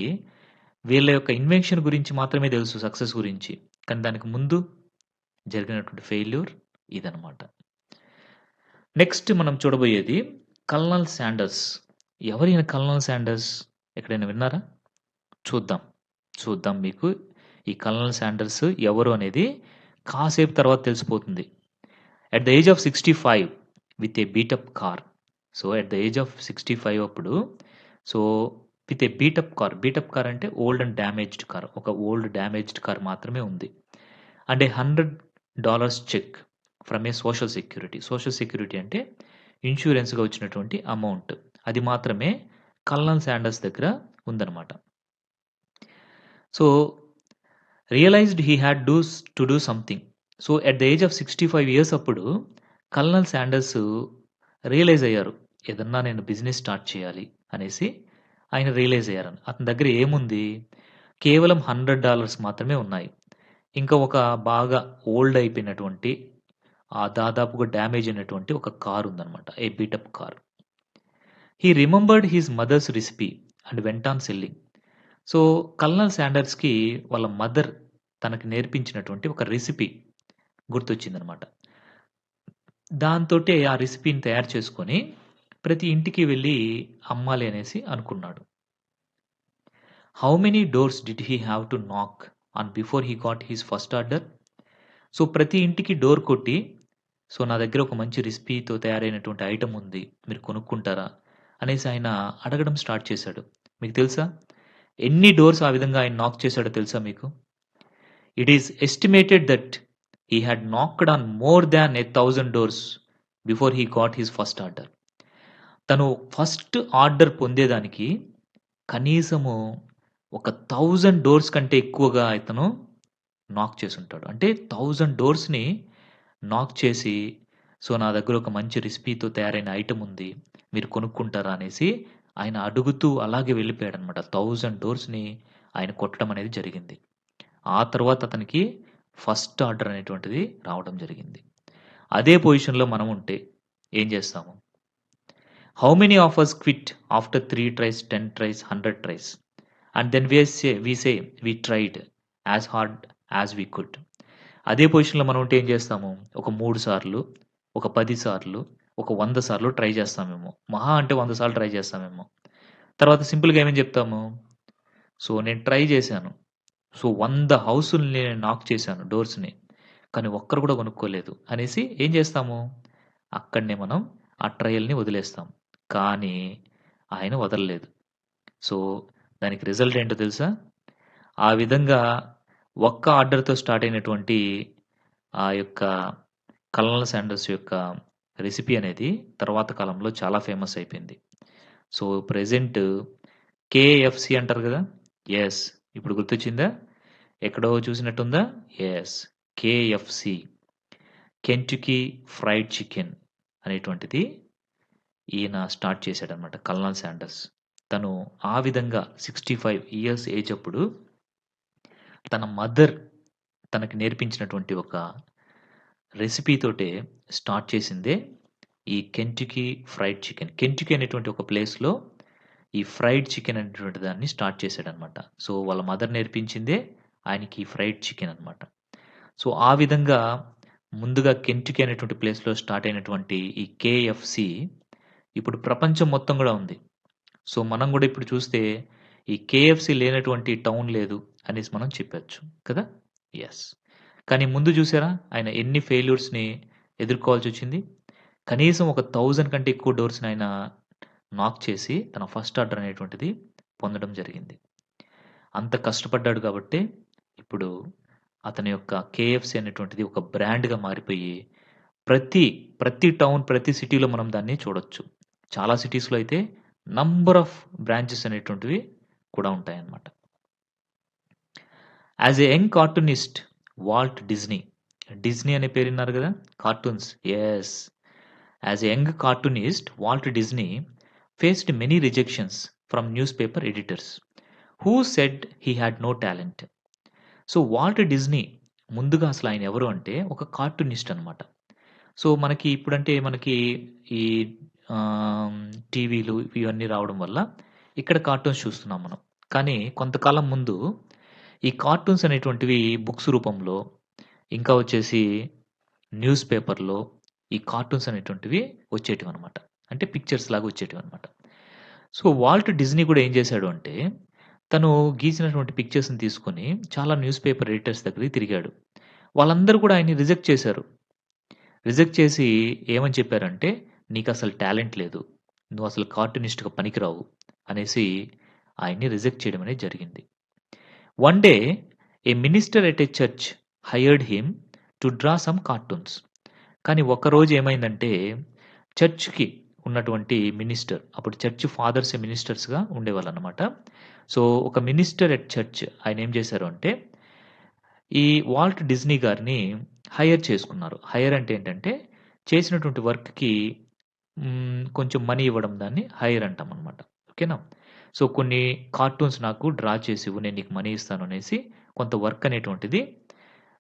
వీళ్ళ యొక్క ఇన్వెన్షన్ గురించి మాత్రమే తెలుసు సక్సెస్ గురించి. కానీ దానికి ముందు జరిగినటువంటి ఫెయిల్యూర్ ఇదనమాట. నెక్స్ట్ మనం చూడబోయేది కల్నల్ శాండర్స్. ఎవరైన కల్నల్ శాండర్స్? ఎక్కడైనా విన్నారా? చూద్దాం. చూద్దాం మీకు ఈ కల్నల్ శాండర్స్ ఎవరు అనేది కాసేపు తర్వాత తెలిసిపోతుంది. At the age of 65 with a beat up car. So, at the age of 65 అప్పుడు so, with a beat up car. Beat up car అంటే ఓల్డ్ అండ్ డ్యామేజ్డ్ కార్. ఒక ఓల్డ్ డ్యామేజ్డ్ కార్ మాత్రమే ఉంది. And a $100 cheque from a social security. Social security అంటే ఇన్స్యూరెన్స్‌గా వచ్చినటువంటి amount. అది మాత్రమే కల్నల్ శాండర్స్ దగ్గర ఉందన్నమాట. So, realized he had to do something. So, at the age of 65 years అప్పుడు కల్నల్ శాండర్స్ రియలైజ్ అయ్యారు. ఏదన్నా నేను బిజినెస్ స్టార్ట్ చేయాలి అనేసి ఆయన రియలైజ్ అయ్యారు. అతని దగ్గర ఏముంది? కేవలం $100 మాత్రమే ఉన్నాయి. ఇంకా ఒక బాగా ఓల్డ్ అయిపోయినటువంటి దాదాపుగా డ్యామేజ్ అయినటువంటి ఒక కార్ ఉందన్నమాట. A beat up car. He remembered his mother's recipe and went on selling. So, Colonel శాండర్స్‌కి వాళ్ళ మదర్ తనకి నేర్పించినటువంటి ఒక రెసిపీ గుర్తొచ్చిందనమాట. దాంతోటే ఆ రెసిపీని తయారు చేసుకొని ప్రతి ఇంటికి వెళ్లి అమ్మాలి అనేసి అనుకున్నాడు. How many doors did he have to knock on before he got his first order? So, ప్రతి ఇంటికి డోర్ కొట్టి, సో, నా దగ్గర ఒక మంచి రెసిపీతో తయారైనటువంటి ఐటెమ్ ఉంది. మీరు కొనుక్కుంటారా? అనేసి ఆయన అడగడం స్టార్ట్ చేశాడు. మీకు తెలుసా? ఎన్ని డోర్స్ ఆ విధంగా ఆయన నాక్ చేశాడో తెలుసా మీకు? It is estimated that he had knocked on more than 1,000 doors before he got his first order. తను ఫస్ట్ ఆర్డర్ పొందేదానికి కనీసము ఒక 1000 డోర్స్ కంటే ఎక్కువగా ఇతను నాక్ చేసుంటాడు. అంటే 1000 డోర్స్‌ని నాక్ చేసి, "సో, నా దగ్గర ఒక మంచి రెసిపీతో తయారైన ఐటెమ్ ఉంది. మీరు కొనుక్కుంటారా?" అనేసి ఆయన అడుగుతూ అలాగే వెళ్ళిపోయాడనమాట. 1000 డోర్స్‌ని ఆయన కొట్టడం అనేది జరిగింది. ఆ తర్వాత అతనికి ఫస్ట్ ఆర్డర్ అనేటువంటిది రావడం జరిగింది. అదే పొజిషన్‌లో మనం ఉంటే ఏం చేస్తాము? How many of us quit after 3 tries, 10 tries, 100 tries? And then we say we tried as hard as we could. అదే పొజిషన్‌లో మనం ఉంటే ఏం చేస్తాము? ఒక 3 సార్లు, ఒక 10 సార్లు, ఒక 100 సార్లు ట్రై చేస్తామేమో. మహా అంటే 100 సార్లు ట్రై చేస్తామేమో. తర్వాత సింపుల్‌గా ఏమని చెప్తాము? సో, నేను ట్రై చేశాను. సో, 100 హౌసుల్ని నేను నాక్ చేశాను డోర్స్‌ని. కానీ ఒక్కరు కూడా కొనుక్కోలేదు అనేసి ఏం చేస్తాము? అక్కడనే మనం ఆ ట్రయల్‌ని వదిలేస్తాం. కానీ ఆయన వదలలేదు. సో, దానికి రిజల్ట్ ఏంటో తెలుసా? ఆ విధంగా ఒక్క ఆర్డర్‌తో స్టార్ట్ అయినటువంటి ఆ యొక్క కల్నల్ శాండర్స్ యొక్క రెసిపీ అనేది తర్వాత కాలంలో చాలా ఫేమస్ అయిపోయింది. సో, ప్రెజెంట్ కేఎఫ్‌సి అంటారు గదా! యెస్. ఇప్పుడు గుర్తొచ్చిందా? ఎక్కడో చూసినట్టుందా? Yes. KFC. Kentucky Fried Chicken అనేటువంటిది ఈయన స్టార్ట్ చేశాడనమాట. Colonel Sanders. తను ఆ విధంగా 65 ఇయర్స్ ఏజ్ అప్పుడు తన మదర్ తనకి నేర్పించినటువంటి ఒక రెసిపీ తోటే స్టార్ట్ చేసిందే ఈ కెంటుకీ ఫ్రైడ్ చికెన్. కెంటుకీ అనేటువంటి ఒక ప్లేస్‌లో ఈ ఫ్రైడ్ చికెన్ అనేటువంటి దాన్ని స్టార్ట్ చేశాడనమాట. సో, వాళ్ళ మదర్ నేర్పించిందే ఆయనకి ఫ్రైడ్ చికెన్ అనమాట. సో, ఆ విధంగా ముందుగా కెంటుకీ అనేటువంటి ప్లేస్‌లో స్టార్ట్ అయినటువంటి ఈ కేఎఫ్‌సి ఇప్పుడు ప్రపంచం మొత్తం గూడా ఉంది. సో, మనం గూడా ఇప్పుడు చూస్తే ఈ కేఎఫ్‌సి లేనటువంటి టౌన్ లేదు అనేసి మనం చెప్పొచ్చు కదా! యెస్. కానీ ముందు జూసారా? ఆయన ఎన్ని ఫెయిల్యూర్స్‌ని ఎదుర్కోవాల్సొచ్చింది. కనీసం ఒక 1000 కంటే ఎక్కువ డోర్స్‌ని ఆయన నాక్ చేసి తన ఫస్ట్ ఆర్డర్ అనేటువంటిది పొందడం జరిగింది. అంత కష్టపడ్డాడు గాబట్టే ఇప్పుడు అతని యొక్క కేఎఫ్‌సి అనేటువంటిది ఒక బ్రాండ్‌గా మారిపోయి ప్రతి, ప్రతి టౌన్, ప్రతి సిటీలో మనం దాన్ని చూడొచ్చు. చాలా సిటీస్‌లో అయితే నంబర్ ఆఫ్ బ్రాంచెస్ అనేటువంటివి కూడా ఉంటాయన్నమాట. As a young cartoonist Walt Disney. Disney అనే పేరు విన్నారు గదా! Cartoons. Yes. As a young cartoonist Walt Disney faced many rejections from newspaper editors who said he had no talent. So, Walt Disney ముందుగా అసలు ఆయన ఎవరు అంటే ఒక కార్టూనిస్ట్ అన్నమాట. సో, మనకి ఇప్పుడంటే మనకి ఈ ఆహ్, టీవీలు ఇవన్నీ రావడం వల్ల ఇక్కడ కార్టూన్స్ చూస్తున్నాం మనం. కానీ కొంతకాలం ముందు ఈ కార్టూన్స్ అనేటువంటివి బుక్స్ రూపంలో, ఇంకా వచ్చేసి న్యూస్ పేపర్‌లో ఈ కార్టూన్స్ అనేటువంటివి వచ్చేటివన్నమాట. అంటే పిక్చర్స్ లాగా వచ్చేటివన్నమాట. సో, వాల్ట్ డిస్నీ కూడా ఏం చేశాడు అంటే, తను గీసినటువంటి పిక్చర్స్‌ని తీసుకొని చాలా న్యూస్ పేపర్ ఎడిటర్స్ దగ్గరికి తిరిగాడు. వాళ్ళందరూ కూడా ఆయన్ని రిజెక్ట్ చేశారు. రిజెక్ట్ చేసి ఏమని చెప్పారంటే, "నీకసలు టాలెంట్ లేదు. నువ్వసలు కార్టూనిస్ట్‌గా పనికిరావు" అనేసి ఆయన్ని రిజెక్ట్ చేయడం అనేది జరిగింది. One day A minister at a church hired him to draw some cartoons. కానీ ఒక్కరోజు ఏమైందంటే, చర్చ్‌కి ఉన్నటువంటి మినిస్టర్ అప్పుడు చర్చ్ ఫాదర్సే మినిస్టర్స్‌గా ఉండేవాళ్ళనమాట. సో, ఒక మినిస్టర్ ఎట్ చర్చ్ ఆయన ఏం చేశారు అంటే, ఈ వాల్ట్ డిస్నీ గారిని హైర్ చేసుకున్నారు. హైర్ అంటే ఏంటంటే, చేసినటువంటి వర్క్‌కి కొంచెం మనీ ఇవ్వడం దాన్ని హైర్ అంటామనమాట. ఓకేనా? సో, కొన్ని కార్టూన్స్ నాకు డ్రా చేసివ్వు. నేను నీకు మనీ ఇస్తాను అనేసి కొంత వర్క్ అనేటువంటిది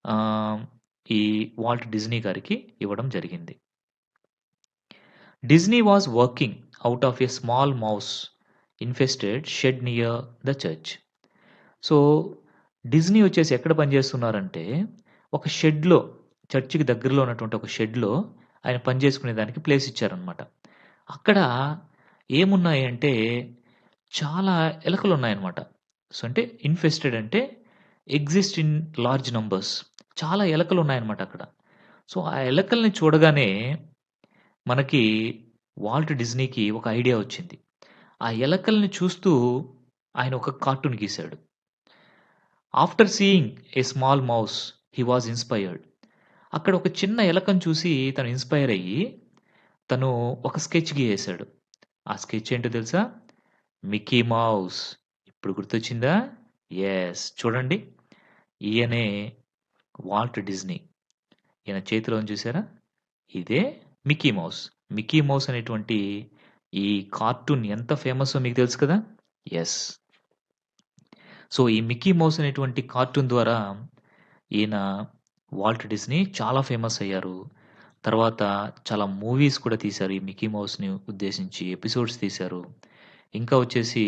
ఆహ్, ఈ వాల్ట్ డిస్నీ గారికి ఇవ్వడం జరిగింది. Disney was working out of a small mouse infested shed near the church. So, Disney వచ్చేసి ఎక్కడ పనిచేస్తున్నారంటే, ఒక షెడ్‌లో చర్చికి దగ్గరలో ఉన్నటువంటి ఒక షెడ్‌లో ఆయన పని చేసుకునే దానికి ప్లేస్ ఇచ్చారనమాట. అక్కడ ఏమున్నాయంటే, చాలా ఎలకలున్నాయన్నమాట. సో, అంటే ఇన్ఫెస్టెడ్ అంటే ఎగ్జిస్ట్ ఇన్ లార్జ్ నంబర్స్. చాలా ఎలకలున్నాయన్నమాట అక్కడ. సో, ఆ ఎలకల్ని చూడగానే మనకి వాల్ట్ డిస్నీకి ఒక ఐడియా వచ్చింది. ఆ ఎలకల్ని చూస్తూ ఆయన ఒక కార్టూన్ గీశాడు. After seeing a small mouse he was inspired. అక్కడ ఒక చిన్న ఎలకను చూసి తను ఇన్‌స్పైర్ అయ్యి, తను ఒక స్కెచ్ గీసేసాడు. ఆ స్కెచ్ ఏంటో తెలుసా? Mickey mouse. ఇప్పుడు గుర్తొచ్చిందా? యెస్. చూడండి. ఈయనే వాల్ట్ డిస్నీ. ఈయన చేతిలో ఉంది చూసారా? ఇదే మిక్కీ మౌస్. మిక్కీ మౌస్ అనేటువంటి ఈ కార్టూన్ ఎంత ఫేమస్సో మీకు తెలుసు కదా! యెస్. సో, ఈ మిక్కీ మౌస్ అనేటువంటి కార్టూన్ ద్వారా ఈయన వాల్ట్ డిస్నీ చాలా ఫేమస్ అయ్యారు. తర్వాత చాలా మూవీస్ కూడా తీశారు. ఈ మిక్కీ మౌస్‌ని ఉద్దేశించి ఎపిసోడ్స్ తీశారు. ఇంకా వచ్చేసి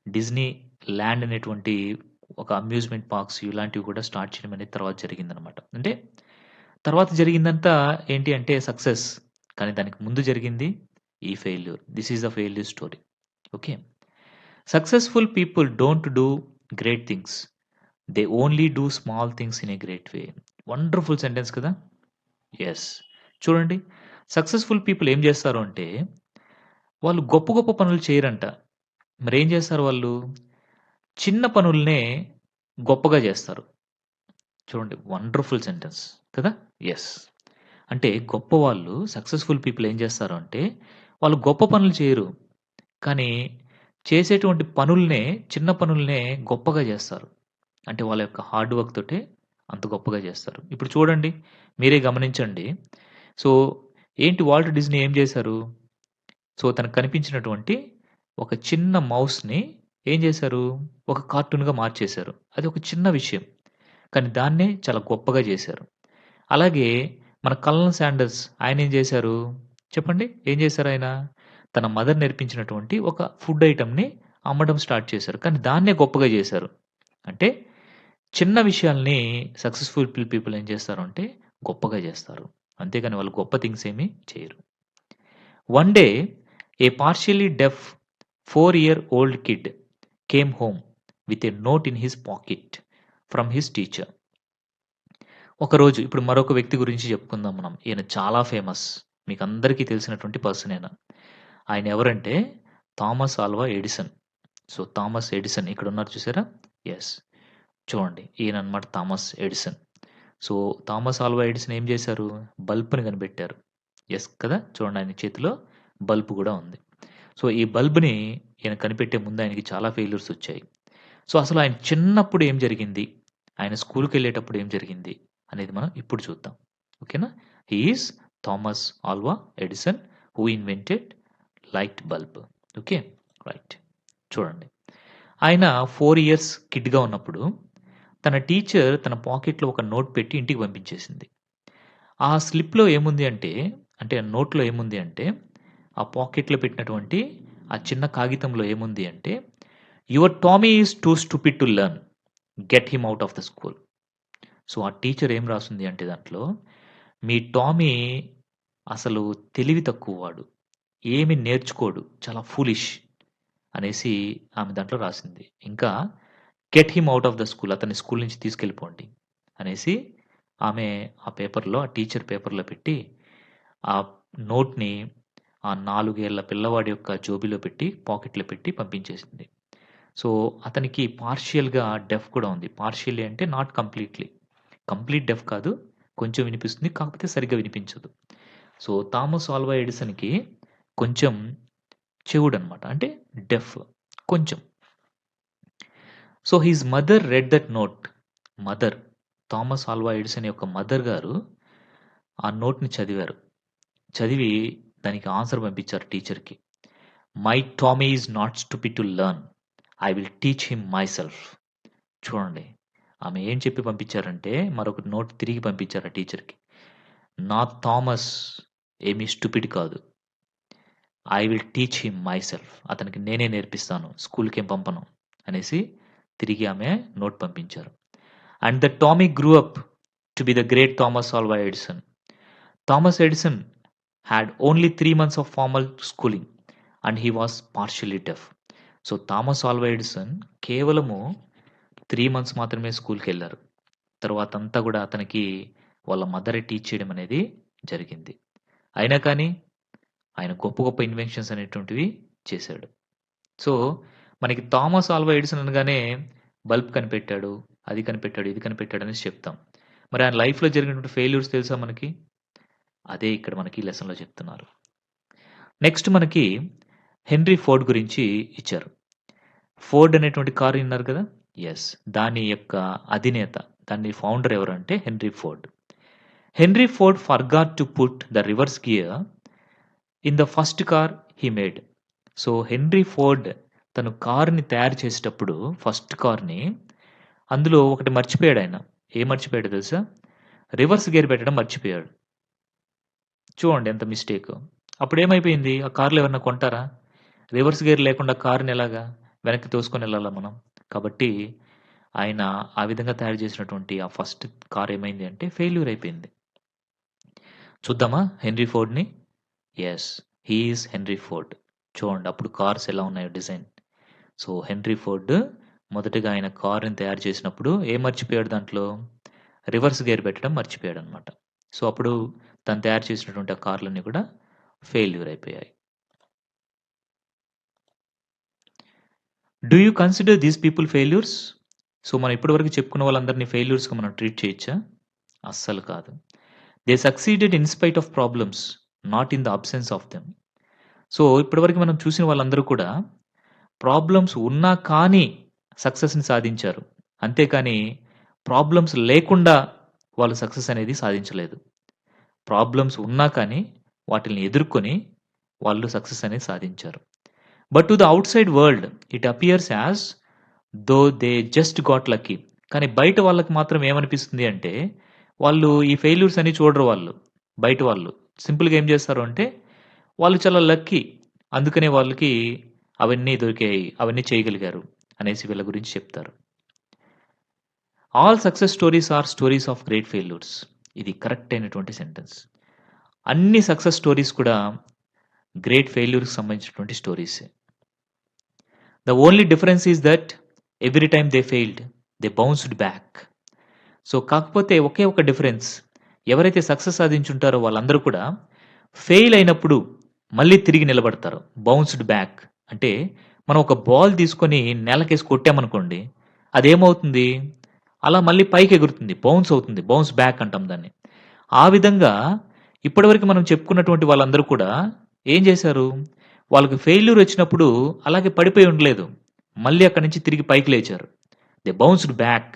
డిజ్నీ ల్యాండ్ అనేటువంటి ఒక అమ్యూజ్‌మెంట్ పార్క్స్ ఇలాంటివి కూడా స్టార్ట్ చేయడం అనేది తర్వాత జరిగిందనమాట. అంటే తర్వాత జరిగిందంతా ఏంటి అంటే సక్సెస్. కానీ దానికి ముందు జరిగింది ఈ failure. This is the failure story. Okay. Successful people don't do great things. They only do small things in a great way. Wonderful sentence కదా! యెస్. చూడండి. సక్సెస్‌ఫుల్ పీపుల్ ఏం జేస్తారు అంటే, వాళ్ళు గొప్ప గొప్ప పనులు చేయరంట. మరేం జేస్తారు వాళ్ళు? చిన్న పనుల్నే గొప్పగా జేస్తారు. చూడండి వండర్‌ఫుల్ సెంటెన్స్ కదా! యెస్. అంటే గొప్పవాళ్ళు సక్సెస్‌ఫుల్ పీపుల్ ఏం జేస్తారు అంటే, వాళ్ళు గొప్ప పనులు చేయరు. కానీ చేసేటువంటి పనుల్నే, చిన్న పనుల్నే గొప్పగా జేస్తారు. అంటే వాళ్ళ యొక్క హార్డ్ వర్క్ తోటే అంత గొప్పగా జేస్తారు. ఇప్పుడు చూడండి, మీరే గమనించండి. సో, ఏంటి వాల్ట్ డిస్నీ ఏం జేశారు? సో, తనకు కనిపించినటువంటి ఒక చిన్న మౌస్‌ని ఏం జేశారు? ఒక కార్టూన్‌గా మార్చేశారు. అది ఒక చిన్న విషయం. కానీ దాన్నే చాలా గొప్పగా జేశారు. అలాగే మన కల్నల్ శాండర్స్ ఆయనేం జేశారు? చెప్పండి. ఏం జేశారాయన? తన మదర్ నేర్పించినటువంటి ఒక ఫుడ్ ఐటెమ్‌ని అమ్మడం స్టార్ట్ చేశారు. కానీ దాన్నే గొప్పగా జేశారు. అంటే చిన్న విషయాల్ని సక్సెస్‌ఫుల్ పీపుల్ ఏం చేస్తారు అంటే గొప్పగా జేస్తారు. అంతేగాని వాళ్ళు గొప్ప థింగ్స్ ఏమి చేయరు. One day A partially deaf 4-year-old kid came home with a note in his pocket from his teacher. ఒకరోజు ఇప్పుడు మరొక వ్యక్తి గురించి చెప్పుకుందాం మనం. ఈయన చాలా ఫేమస్. మీకందరికీ తెలిసినటువంటి పర్సన్ ఈయన. ఆయన ఎవరంటే Thomas Alva Edison. So, Thomas Edison ఇక్కడున్నారు చూసారా? యెస్. చూడండి. ఈయననమాట Thomas Edison. So, Thomas Alva Edison ఏం చేశారు? బల్బ్‌ని కనిపెట్టారు. యెస్ కదా! చూడండి ఆయన చేతిలో బల్బ్ గూడా ఉంది. సో, ఈ బల్బ్‌ని ఈయన కనిపెట్టే ముందు ఆయనకి చాలా ఫెయిల్యూర్స్ వచ్చాయి. సో, అసలు ఆయన చిన్నప్పుడు ఏం జరిగింది? ఆయన స్కూల్‌కెళ్ళేటప్పుడు ఏం జరిగింది? అనేది మనం ఇప్పుడు చూద్దాం. ఓకేనా? He is Thomas Alva Edison who invented light bulb. Okay. Right. చూడండి. ఆయన 4 ఇయర్స్ కిడ్‌గా ఉన్నప్పుడు తన టీచర్ తన పాకెట్‌లో ఒక నోట్ పెట్టి ఇంటికి పంపించేసింది. ఆ స్లిప్‌లో ఏముంది అంటే, అంటే నోట్‌లో ఏముంది అంటే, ఆ పాకెట్‌లో పెట్టినటువంటి ఆ చిన్న కాగితంలో ఏముంది అంటే, your Tommy is two stupid to learn. Get him out of the school. So, ఆ టీచర్ ఏం రాసుంది అంటే దాంట్లో, మీ టామీ అసలు తెలివి తక్కువ వాడు. ఏమి నేర్చుకోడు. చాలా ఫూలిష్ అనేసి ఆమె దాంట్లో రాసింది. ఇంకా get him out of the school. అతన్ని స్కూల్ నుంచి తీసుకెళ్ళిపోండి అనేసి ఆమె ఆ పేపర్‌లో ఆ టీచర్ పేపర్‌లో పెట్టి, ఆ నోట్‌ని ఆ 4 ఏళ్ల పిల్లవాడి యొక్క జోబీలో పెట్టి, పాకెట్‌లో పెట్టి పంపించేసింది. సో, అతనికి పార్షియల్‌గా డెఫ్ కూడా ఉంది. పార్షియల్లీ అంటే నాట్ కంప్లీట్‌లీ. కంప్లీట్ డెఫ్ కాదు. కొంచెం వినిపిస్తుంది. కాకపోతే సరిగ్గా వినిపించదు. సో, థామస్ ఆల్వా ఎడిసన్‌కి కొంచెం చెవుడనమాట. అంటే డెఫ్ కొంచెం. So, his mother red that note. Mother Thomas Alva Edison యొక్క మదర్ గారు ఆ నోట్‌ని చదివారు. చదివి దానికి ఆన్సర్ పంపించారు టీచర్‌కి. My Tommy is not stupid to learn. I will teach him myself. చూడండి. ఆమె ఏం చెప్పి పంపించారంటే మరొక నోట్ తిరిగి పంపించారు ఆ టీచర్‌కి. నా థామస్ ఏమి స్టూపిడ్ కాదు. I will teach him myself. అతనికి నేనే నేర్పిస్తాను. స్కూల్‌కేం పంపను అనేసి తిరిగి ఆమె నోట్ పంపించారు. And the Tommy grew up to be the great Thomas Alva Edison. Thomas Edison had only 3 months of formal schooling and he was partially deaf. So, Thomas Alva Edison కేవలము 3 months మాత్రమే స్కూల్‌కెళ్లారు. తర్వాతంతా గూడా అతనికి వాళ్ళ మదరే teach చేయడం అనేది జరిగింది. అయినా కానీ ఆయన గొప్ప గొప్ప ఇన్వెన్షన్స్ అనేటువంటివి చేశాడు. సో, మనకి థామస్ ఆల్వా ఎడిసన్ అనగానే బల్బ్ కనిపెట్టాడు, అది కనిపెట్టాడు, ఇది కనిపెట్టాడు అనేసి చెప్తాం. మరి ఆయన లైఫ్‌లో జరిగినటువంటి ఫెయిల్యూర్స్ తెలుసా మనకి? అదే ఇక్కడ మనకి ఈ లెసన్‌లో చెప్తున్నారు. నెక్స్ట్ మనకి హెన్రీ ఫోర్డ్ గురించి ఇచ్చారు. ఫోర్డ్ అనేటువంటి కార్ విన్నారు కదా! యెస్. దాని యొక్క అధినేత, దాని ఫౌండర్ ఎవరంటే henry Ford. Henry Ford forgot to put the reverse gear in the first car he made. So, henry Ford తను కార్‌ని తయారు చేసేటప్పుడు ఫస్ట్ కార్‌ని అందులో ఒకటి మర్చిపోయాడాయన. ఏం మర్చిపోయాడో తెలుసా? రివర్స్ గేర్ పెట్టడం మర్చిపోయాడు. చూడండి ఎంత మిస్టేకో. అప్పుడేమైపోయింది? ఆ కార్‌లు ఎవరైనా కొంటారా? రివర్స్ గేర్ లేకుండా కార్‌ని ఎలాగా వెనక్కి తోసుకొనెళ్ళాలా మనం? కాబట్టి ఆయన ఆ విధంగా తయారు చేసినటువంటి ఆ ఫస్ట్ కార్ ఏమైంది అంటే ఫెయిల్యూర్ అయిపోయింది. చూద్దామా హెన్రీ ఫోర్డ్‌ని? Yes. He is Henry Ford. చూడండి అప్పుడు కార్స్ ఎలా ఉన్నాయో డిజైన్. సో, హెన్రీ ఫోర్డ్ మొదటగా ఆయన కార్‌ని తయారు చేసినప్పుడు ఏం మర్చిపోయాడు దాంట్లో? రివర్స్ గేర్ పెట్టడం మర్చిపోయాడనమాట. సో, అప్పుడు తను తయారు చేసినటువంటి ఆ కార్‌లన్నీ కూడా ఫెయిల్యూర్ అయిపోయాయి. Do you consider these people failures? So, మనం ఇప్పటివరకు చెప్పుకున్న వాళ్ళందరిని ఫెయిల్యూర్స్‌గా మనం ట్రీట్ చేయొచ్చా? అస్సలు కాదు. They succeeded in spite of problems, not in the absence of them. So, ఇప్పటివరకు మనం చూసిన వాళ్ళందరూ కూడా ప్రాబ్లమ్స్ ఉన్నా కానీ సక్సెస్‌ని సాధించారు. అంతేకాని ప్రాబ్లమ్స్ లేకుండా వాళ్ళు సక్సెస్ అనేది సాధించలేదు. ప్రాబ్లమ్స్ ఉన్నా కానీ వాటిల్ని ఎదుర్కొని వాళ్ళు సక్సెస్ అనేది సాధించారు. But to the outside world it appears as though they just got lucky. కానీ బయట వాళ్ళకి మాత్రం ఏమనిపిస్తుంది అంటే, వాళ్ళు ఈ ఫెయిల్యూర్స్ అని చూడరు వాళ్ళు. బయట వాళ్ళు. సింపుల్‌గా ఏం చేస్తారు అంటే, వాళ్ళు చాలా లక్కీ. అందుకనే వాళ్ళకి అవన్నీ దొరికాయి. అవన్నీ చేయగలిగారు అనేసి వీళ్ళ గురించి చెప్తారు. All success stories are stories of great failures. ఇది కరెక్ట్ అయినటువంటి సెంటెన్స్. అన్ని సక్సెస్ స్టోరీస్ కూడా గ్రేట్ ఫెయిల్యూర్‌కి సంబంధించినటువంటి స్టోరీసే. The only difference is that every time they failed, they bounced back. So, కాకపోతే ఒకే ఒక డిఫరెన్స్. ఎవరైతే సక్సెస్ సాధించుంటారో వాళ్ళందరూ కూడా ఫెయిల్ అయినప్పుడు మళ్ళీ తిరిగి నిలబడతారు. బౌన్స్డ్ బ్యాక్ అంటే మనం ఒక బాల్ తీసుకొని నేలకేసి కొట్టామనుకోండి. అదేమవుతుంది? అలా మళ్ళీ పైకెగురుతుంది. బౌన్స్ అవుతుంది. బౌన్స్ బ్యాక్ అంటాం దాన్ని. ఆ విధంగా ఇప్పటివరకు మనం చెప్పుకున్నటువంటి వాళ్ళందరూ కూడా ఏం చేశారు? వాళ్ళకి ఫెయిల్యూర్ వచ్చినప్పుడు అలాగే పడిపోయి ఉండలేదు. మళ్ళీ అక్కడి నుంచి తిరిగి పైకి లేచారు. They bounced back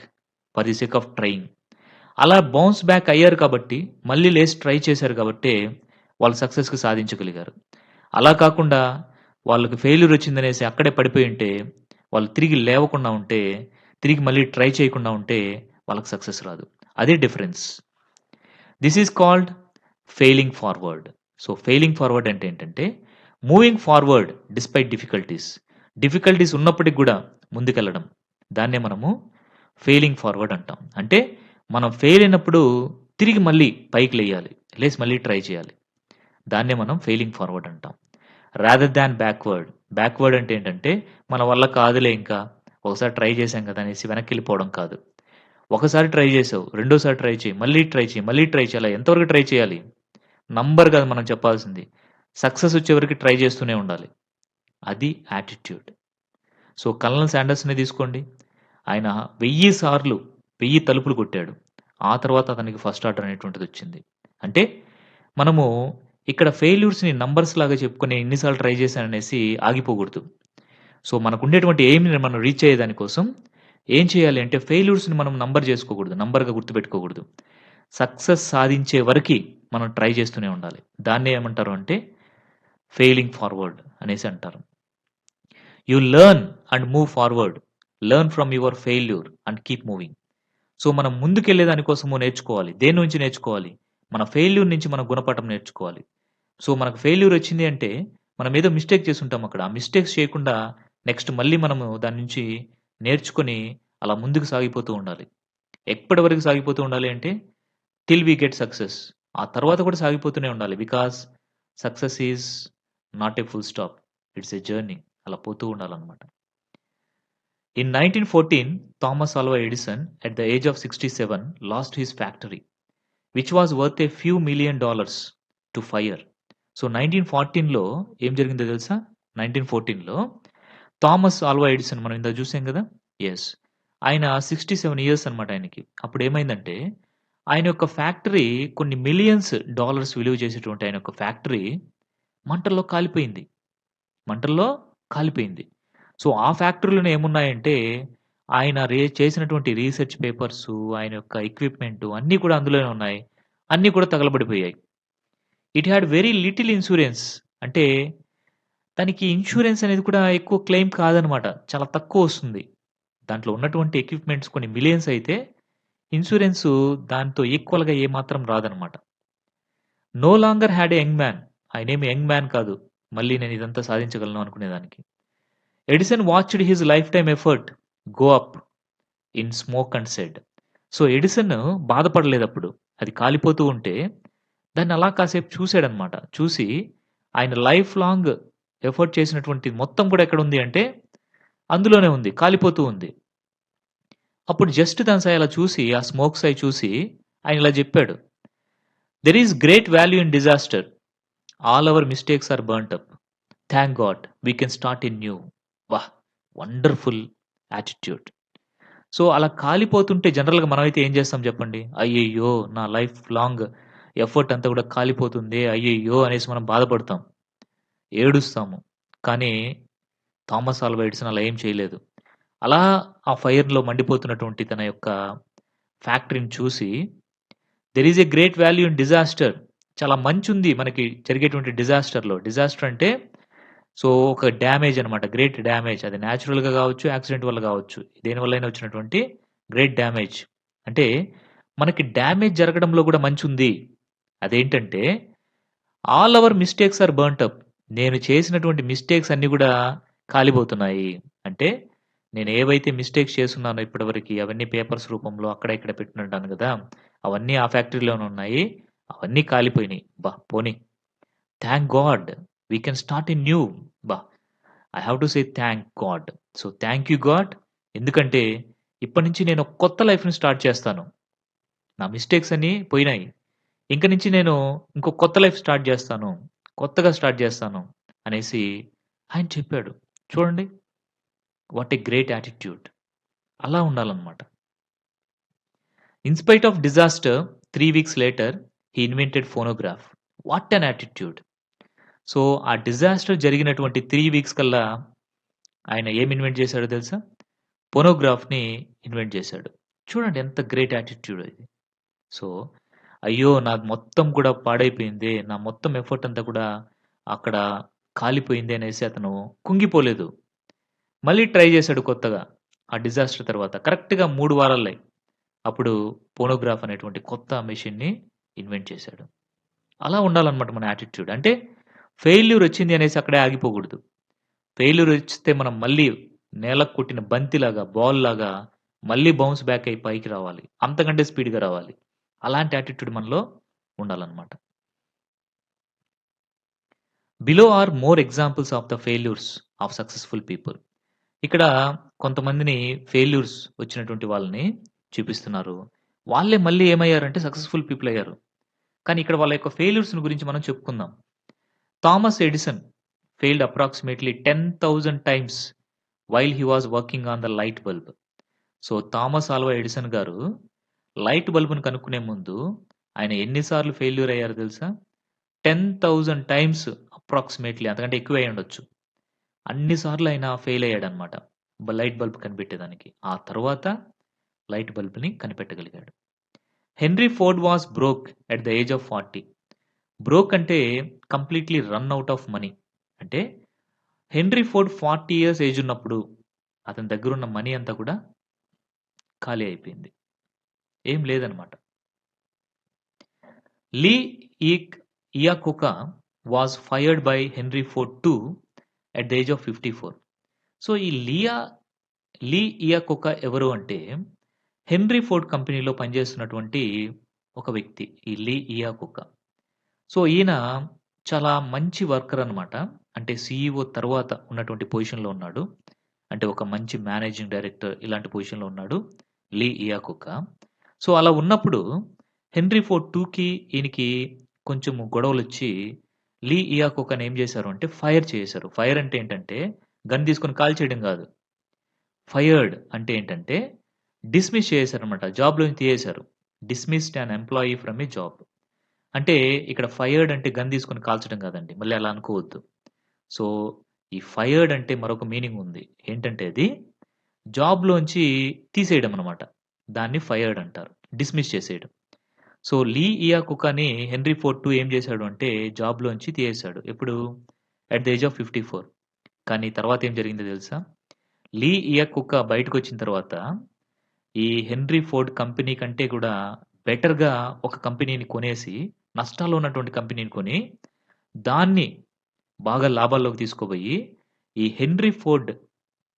for the sake of trying. అలా బౌన్స్ బ్యాక్ అయ్యారు కాబట్టి, మళ్ళీ లేసి ట్రై చేశారు కాబట్టే, వాళ్ళు సక్సెస్‌కి సాధించగలిగారు. అలా కాకుండా, వాళ్ళకి ఫెయిల్యూర్ వచ్చిందనేసి అక్కడే పడిపోయుంటే, వాళ్ళు తిరిగి లేవకుండా ఉంటే, తిరిగి మళ్ళీ ట్రై చేయకుండా ఉంటే, వాళ్ళకి సక్సెస్ రాదు. అదే difference. This is called failing forward. So, failing forward అంటే ఏంటంటే, moving forward despite difficulties. Difficulties ఉన్నప్పటికి గూడా ముందుకెళ్ళడం. దాన్నే మనము ఫెయిలింగ్ ఫార్వర్డ్ అంటాం. అంటే మనం ఫెయిల్ అయినప్పుడు తిరిగి మళ్ళీ పైకి లెయ్యాలి. లేసి మళ్ళీ ట్రై చేయాలి. దాన్నే మనం ఫెయిలింగ్ ఫార్వర్డ్ అంటాం. Rather than backward. బ్యాక్వర్డ్ అంటే ఏంటంటే, మన వల్ల కాదులే ఇంకా. ఒకసారి ట్రై చేశాం కదా! అనేసి వెనక్కెళ్ళిపోవడం కాదు. ఒకసారి ట్రై చేసావు. రెండోసారి ట్రై చెయి. మళ్ళీ ట్రై చెయి. మళ్ళీ ట్రై చెయి. అలా ఎంతవరకు ట్రై చేయాలి? నంబర్ కాదు మనం చెప్పాల్సింది. సక్సెస్ వచ్చే వరకు ట్రై చేస్తూనే ఉండాలి. అది యాటిట్యూడ్. సో, కల్నల్ శాండర్స్‌నే తీసుకోండి. ఆయన 1000 సార్లు 1000 తలుపులు కొట్టాడు. ఆ తర్వాత అతనికి ఫస్ట్ ఆర్డర్ అనేటువంటిదొచ్చింది. అంటే మనము ఇక్కడ ఫెయిల్యూర్స్‌ని నంబర్స్ లాగా చెప్పుకొని ఎన్ని సార్లు ట్రై చేశాననేసి ఆగిపోకూడదు. సో, మనకుండేటువంటి ఎయిమ్‌ని మనం రీచ్ అయ్యేదాని కోసం ఏం చేయాలి అంటే ఫెయిల్యూర్స్‌ని మనం నంబర్ చేసుకోకూడదు. నంబర్‌గా గుర్తుపెట్టుకోకూడదు. సక్సెస్ సాధించే వరకి మనం ట్రై చేస్తూనే ఉండాలి. దాన్నే ఏమంటారు అంటే ఫెయిలింగ్ ఫార్వర్డ్ అనేసి అంటారు. You learn and move forward. Learn from your failure and keep moving. So, మనం ముందుకెళ్ళే దాని కోసము నేర్చుకోవాలి. దేని నుంచి నేర్చుకోవాలి? మన ఫెయిల్యూర్ నుంచి మనం గుణపాఠం నేర్చుకోవాలి. సో, మనకు ఫెయిల్యూర్ వచ్చింది అంటే, మనం ఏదో మిస్టేక్ చేసుంటాం అక్కడ. ఆ మిస్టేక్స్ చేయకుండా నెక్స్ట్ మళ్ళీ మనము దాని నుంచి నేర్చుకొని అలా ముందుకు సాగిపోతూ ఉండాలి. ఎప్పటి వరకు సాగిపోతూ ఉండాలి అంటే, టిల్ వి గెట్ సక్సెస్. ఆ తర్వాత కూడా సాగిపోతూనే ఉండాలి. Because success is not a full stop. It's a journey. అలా పోతూ ఉండాలన్నమాట. In 1914, Thomas Alva Edison, at the age of 67, lost his factory, which was worth a few $1,000,000 to fire. So, 1914లో ఏం జరిగిందో తెలుసా? 1914లో థామస్ ఆల్వా ఎడిసన్ మనం ఇందాక చూసాం గదా! యెస్. ఆయన 67 ఇయర్స్ అన్నమాట ఆయనకి. అప్పుడేమైందంటే, ఆయన యొక్క ఫ్యాక్టరీ కొన్ని మిలియన్స్ డాలర్స్ విలువ చేసేటువంటి ఆయన యొక్క ఫ్యాక్టరీ మంటల్లో కాలిపోయింది. మంటల్లో కాలిపోయింది. సో, ఆ ఫ్యాక్టరీలోనే ఏమున్నాయంటే, ఆయన చేసినటువంటి రీసెర్చ్ పేపర్సు, ఆయన యొక్క ఎక్విప్‌మెంటు అన్నీ కూడా అందులోనే ఉన్నాయి. అన్నీ కూడా తగలబడిపోయాయి. It had very little insurance. అంటే దానికి ఇన్స్యూరెన్స్ అనేది కూడా ఎక్కువ క్లెయిమ్ కాదనమాట. చాలా తక్కువొస్తుంది. దాంట్లో ఉన్నటువంటి ఎక్విప్‌మెంట్స్ కొన్ని మిలియన్స్ అయితే, ఇన్స్యూరెన్సు దాంతో ఈక్వల్‌గా ఏమాత్రం రాదనమాట. No longer had a young man. ఆయనేమి యంగ్ మ్యాన్ కాదు. మళ్ళీ నేను ఇదంతా సాధించగలను అనుకునేదానికి. Edison watched his lifetime effort go up in smoke and said. So, Edison బాధపడలేదప్పుడు. అది కాలిపోతూ ఉంటే, దాన్ని అలా కాసేపు చూసాడనమాట. చూసి ఆయన లైఫ్ లాంగ్ ఎఫర్ట్ చేసినటువంటి మొత్తం కూడా ఎక్కడుంది అంటే, అందులోనే ఉంది. కాలిపోతూ ఉంది. అప్పుడు జస్ట్ దాని సై అలా చూసి, ఆ స్మోక్ సై చూసి ఆయన ఇలా జెప్పాడు. "There is great value in disaster. All our mistakes are burnt up. Thank God we can start a new." వాహ్! Wonderful attitude. సో, అలా కాలిపోతుంటే జనరల్‌గా మనమైతే ఏం జేస్తాం జెప్పండి? అయ్యయ్యో! నా లైఫ్ లాంగ్ ఎఫర్ట్ అంతా గూడా కాలిపోతుందే అయ్యయ్యో! అనేసి మనం బాధపడతాం. ఏడుస్తాము. కానీ థామస్ ఆల్వా ఎడిసన్ అలా ఏం చేయలేదు. అలా ఆ ఫైర్‌లో మండిపోతున్నటువంటి తన యొక్క ఫ్యాక్టరీని చూసి, "there is a great value in disaster." చాలా మంచుంది మనకి జరిగేటువంటి డిజాస్టర్‌లో. డిజాస్టర్ అంటే సో, ఒక డ్యామేజ్ అనమాట. Great damage. అది న్యాచురల్‌గా గావచ్చు, యాక్సిడెంట్ వల్ల గావచ్చు. దేనివల్లైనా వచ్చినటువంటి గ్రేట్ డ్యామేజ్. అంటే మనకి డ్యామేజ్ జరగడంలో గూడా మంచుంది. అదేంటంటే all our mistakes are burnt up. నేను చేసినటువంటి మిస్టేక్స్ అన్నీ గూడా కాలిపోతున్నాయి. అంటే నేను ఏవైతే మిస్టేక్స్ చేసున్నానో ఇప్పటివరకి అవన్నీ పేపర్స్ రూపంలో అక్కడ ఇక్కడ పెట్టుంటాను గదా! అవన్నీ ఆ ఫ్యాక్టరీలోనే ఉన్నాయి. అవన్నీ కాలిపోయినాయి. అబ్బా! పోనీ thank God we can start a new. అబ్బా! I have to say thank God. So, thank you God. ఎందుకంటే ఇప్పటి నుంచి నేను ఒక కొత్త లైఫ్‌ని స్టార్ట్ చేస్తాను. నా మిస్టేక్స్ అన్నీ పోయినాయి. ఇంక నుంచి నేను ఇంకో కొత్త లైఫ్ స్టార్ట్ జేస్తాను. కొత్తగా స్టార్ట్ జేస్తాను అనేసి ఆయన చెప్పాడు. చూడండి వాట్ ఎ గ్రేట్ యాటిట్యూడ్. అలా ఉండాలన్నమాట. In spite of disaster 3 weeks later he invented phonograph. What an attitude. So, ఆ డిజాస్టర్ జరిగినటువంటి 3 వీక్స్ కల్లా ఆయన ఏమి ఇన్వెంట్ చేసాడో తెలుసా? ఫోనోగ్రాఫ్‌ని ఇన్వెంట్ చేసాడు. చూడండి ఎంత గ్రేట్ యాటిట్యూడ్ ఇది. సో, అయ్యో! నాది మొత్తం కూడా పాడైపోయిందే. నా మొత్తం ఎఫర్ట్ అంతా కూడా అక్కడ కాలిపోయింది అనేసి అతను కుంగిపోలేదు. మళ్ళీ ట్రై చేశాడు కొత్తగా. ఆ డిజాస్టర్ తర్వాత. కరెక్ట్‌గా 3 వారాల్లో అప్పుడు ఫోనోగ్రాఫ్ అనేటువంటి కొత్త మెషిన్‌ని ఇన్వెంట్ చేశాడు. అలా ఉండాలన్నమాట మన యాటిట్యూడ్. అంటే ఫెయిల్యూర్ వచ్చింది అనేసి అక్కడే ఆగిపోకూడదు. ఫెయిల్యూర్ వస్తే మనం మళ్ళీ నేలకు కొట్టిన బంతిలాగా, బాల్‌లాగా మళ్ళీ బౌన్స్ బ్యాక్ అయ్యి పైకి రావాలి. అంతకంటే స్పీడ్‌గా రావాలి. అలాంటి యాటిట్యూడ్ మనలో ఉండాలన్నమాట. Below are more examples of the failures of successful people. ఇక్కడ కొంతమందిని ఫెయిల్యూర్స్ వచ్చినటువంటి వాళ్ళని చూపిస్తున్నారు. వాళ్ళే మళ్ళీ ఏమయ్యారంటే సక్సెస్‌ఫుల్ పీపుల్ అయ్యారు. కానీ ఇక్కడ వాళ్ళ యొక్క ఫెయిల్యూర్స్‌ని గురించి మనం చెప్పుకుందాం. Thomas Edison failed approximately 10,000 times while he was working on the light bulb. So, Thomas Alva Edison గారు లైట్ బల్బ్‌ని కనుక్కునే ముందు ఆయన ఎన్ని సార్లు ఫెయిల్యూర్ అయ్యారో తెలుసా? 10,000 టైమ్స్ అప్రాక్సిమేట్‌లీ అంతకంటే ఎక్కువే అయ్యుండొచ్చు. అన్ని సార్లు ఆయన ఫెయిల్ అయ్యాడన్నమాట. లైట్ బల్బ్ కనిపెట్టేదానికి. ఆ తర్వాత లైట్ బల్బ్‌ని కనిపెట్టగలిగాడు. Henry Ford was broke at the age of 40. Broke అంటే కంప్లీట్‌లీ రన్ ఔట్ ఆఫ్ మనీ. అంటే హెన్రీ ఫోర్డ్ 40 ఇయర్స్ ఏజ్ ఉన్నప్పుడు అతని దగ్గరున్న మనీ అంతా కూడా ఖాళీ అయిపోయింది. ఏం లేదన్నమాట. లీ ఈక్ Iacocca was fired by Henry Ford too at the age of 54. So, ఈ లీ ఇయాకోకా ఎవరు అంటే హెన్రీ ఫోర్డ్ కంపెనీలో పనిచేస్తున్నటువంటి ఒక వ్యక్తి. ఈ లీ ఇయాకోకా. సో, ఈయన చాలా మంచి వర్కర్ అన్నమాట. అంటే సీఈఓ తర్వాత ఉన్నటువంటి పొజిషన్‌లో ఉన్నాడు. అంటే ఒక మంచి మేనేజింగ్ డైరెక్టర్ ఇలాంటి పొజిషన్‌లో ఉన్నాడు లీ ఇయాకోకా. సో, అలా ఉన్నప్పుడు హెన్రీ ఫోర్డ్ 2కి ఈయనకి కొంచెం గొడవలొచ్చి లీ ఇయాకోకాని ఏం చేశారు అంటే ఫైర్ చేసేశారు. ఫైర్ అంటే ఏంటంటే గన్ తీసుకొని కాల్చేయడం కాదు. ఫైర్డ్ అంటే ఏంటంటే డిస్మిస్ చేసేసారన్నమాట. జాబ్‌లోంచి తీసేశారు. Dismissed an employee from a job. అంటే ఇక్కడ ఫైర్డ్ అంటే గన్ తీసుకొని కాల్చడం కాదండి. మళ్ళీ అలా అనుకోవద్దు. సో, ఈ ఫైర్డ్ అంటే మరొక మీనింగ్ ఉంది. ఏంటంటే అది జాబ్‌లోంచి తీసేయడం అన్నమాట. దాన్ని ఫైర్డ్ అంటారు. డిస్మిస్ చేసేయడం. సో, లీ ఇయాకుక్ అని హెన్రీ ఫోర్డ్ 2 ఏం చేశాడు అంటే జాబ్‌లోంచి తీసేసాడు. ఎప్పుడు? At the age of 54. కానీ తర్వాత ఏం జరిగిందో తెలుసా? లీ ఇయాకుక్ బయటకొచ్చిన తర్వాత ఈ హెన్రీ ఫోర్డ్ కంపెనీ కంటే కూడా బెటర్‌గా ఒక కంపెనీని కొనేసి, నష్టాల్లో ఉన్నటువంటి కంపెనీని కొని, దాన్ని బాగా లాభాల్లోకి తీసుకుపోయి, ఈ హెన్రీ ఫోర్డ్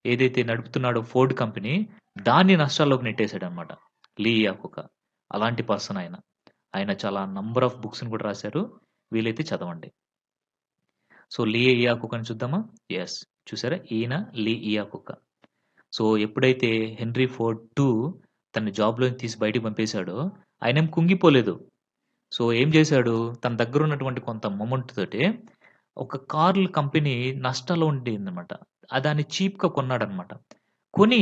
ఏదైతే నడుపుతున్నాడో ఫోర్డ్ కంపెనీ, దాన్ని నష్టాల్లోకి నెట్టేసాడనమాట. లీ ఇయాకుక్. అలాంటి పర్సన్ ఆయన. ఆయన చాలా నంబర్ ఆఫ్ బుక్స్‌ని కూడా రాసారు. వీలైతే చదవండి. సో, లీ ఇయాకుక్ అని చూద్దామా? యెస్. చూసారా? ఈయన లీ ఇయాకుక్. సో, ఎప్పుడైతే హెన్రీ ఫోర్డ్ 2 తనని జాబ్‌లోంచి తీసి బయటికి పంపేసాడో, ఆయనేం కుంగిపోలేదు. సో, ఏం చేశాడు? తన దగ్గరున్నటువంటి కొంత మొమెంట్ తోటి ఒక కార్ల కంపెనీ నష్టాల్లో ఉండిందనమాట. దాన్ని చీప్‌గా కొన్నాడనమాట. కొని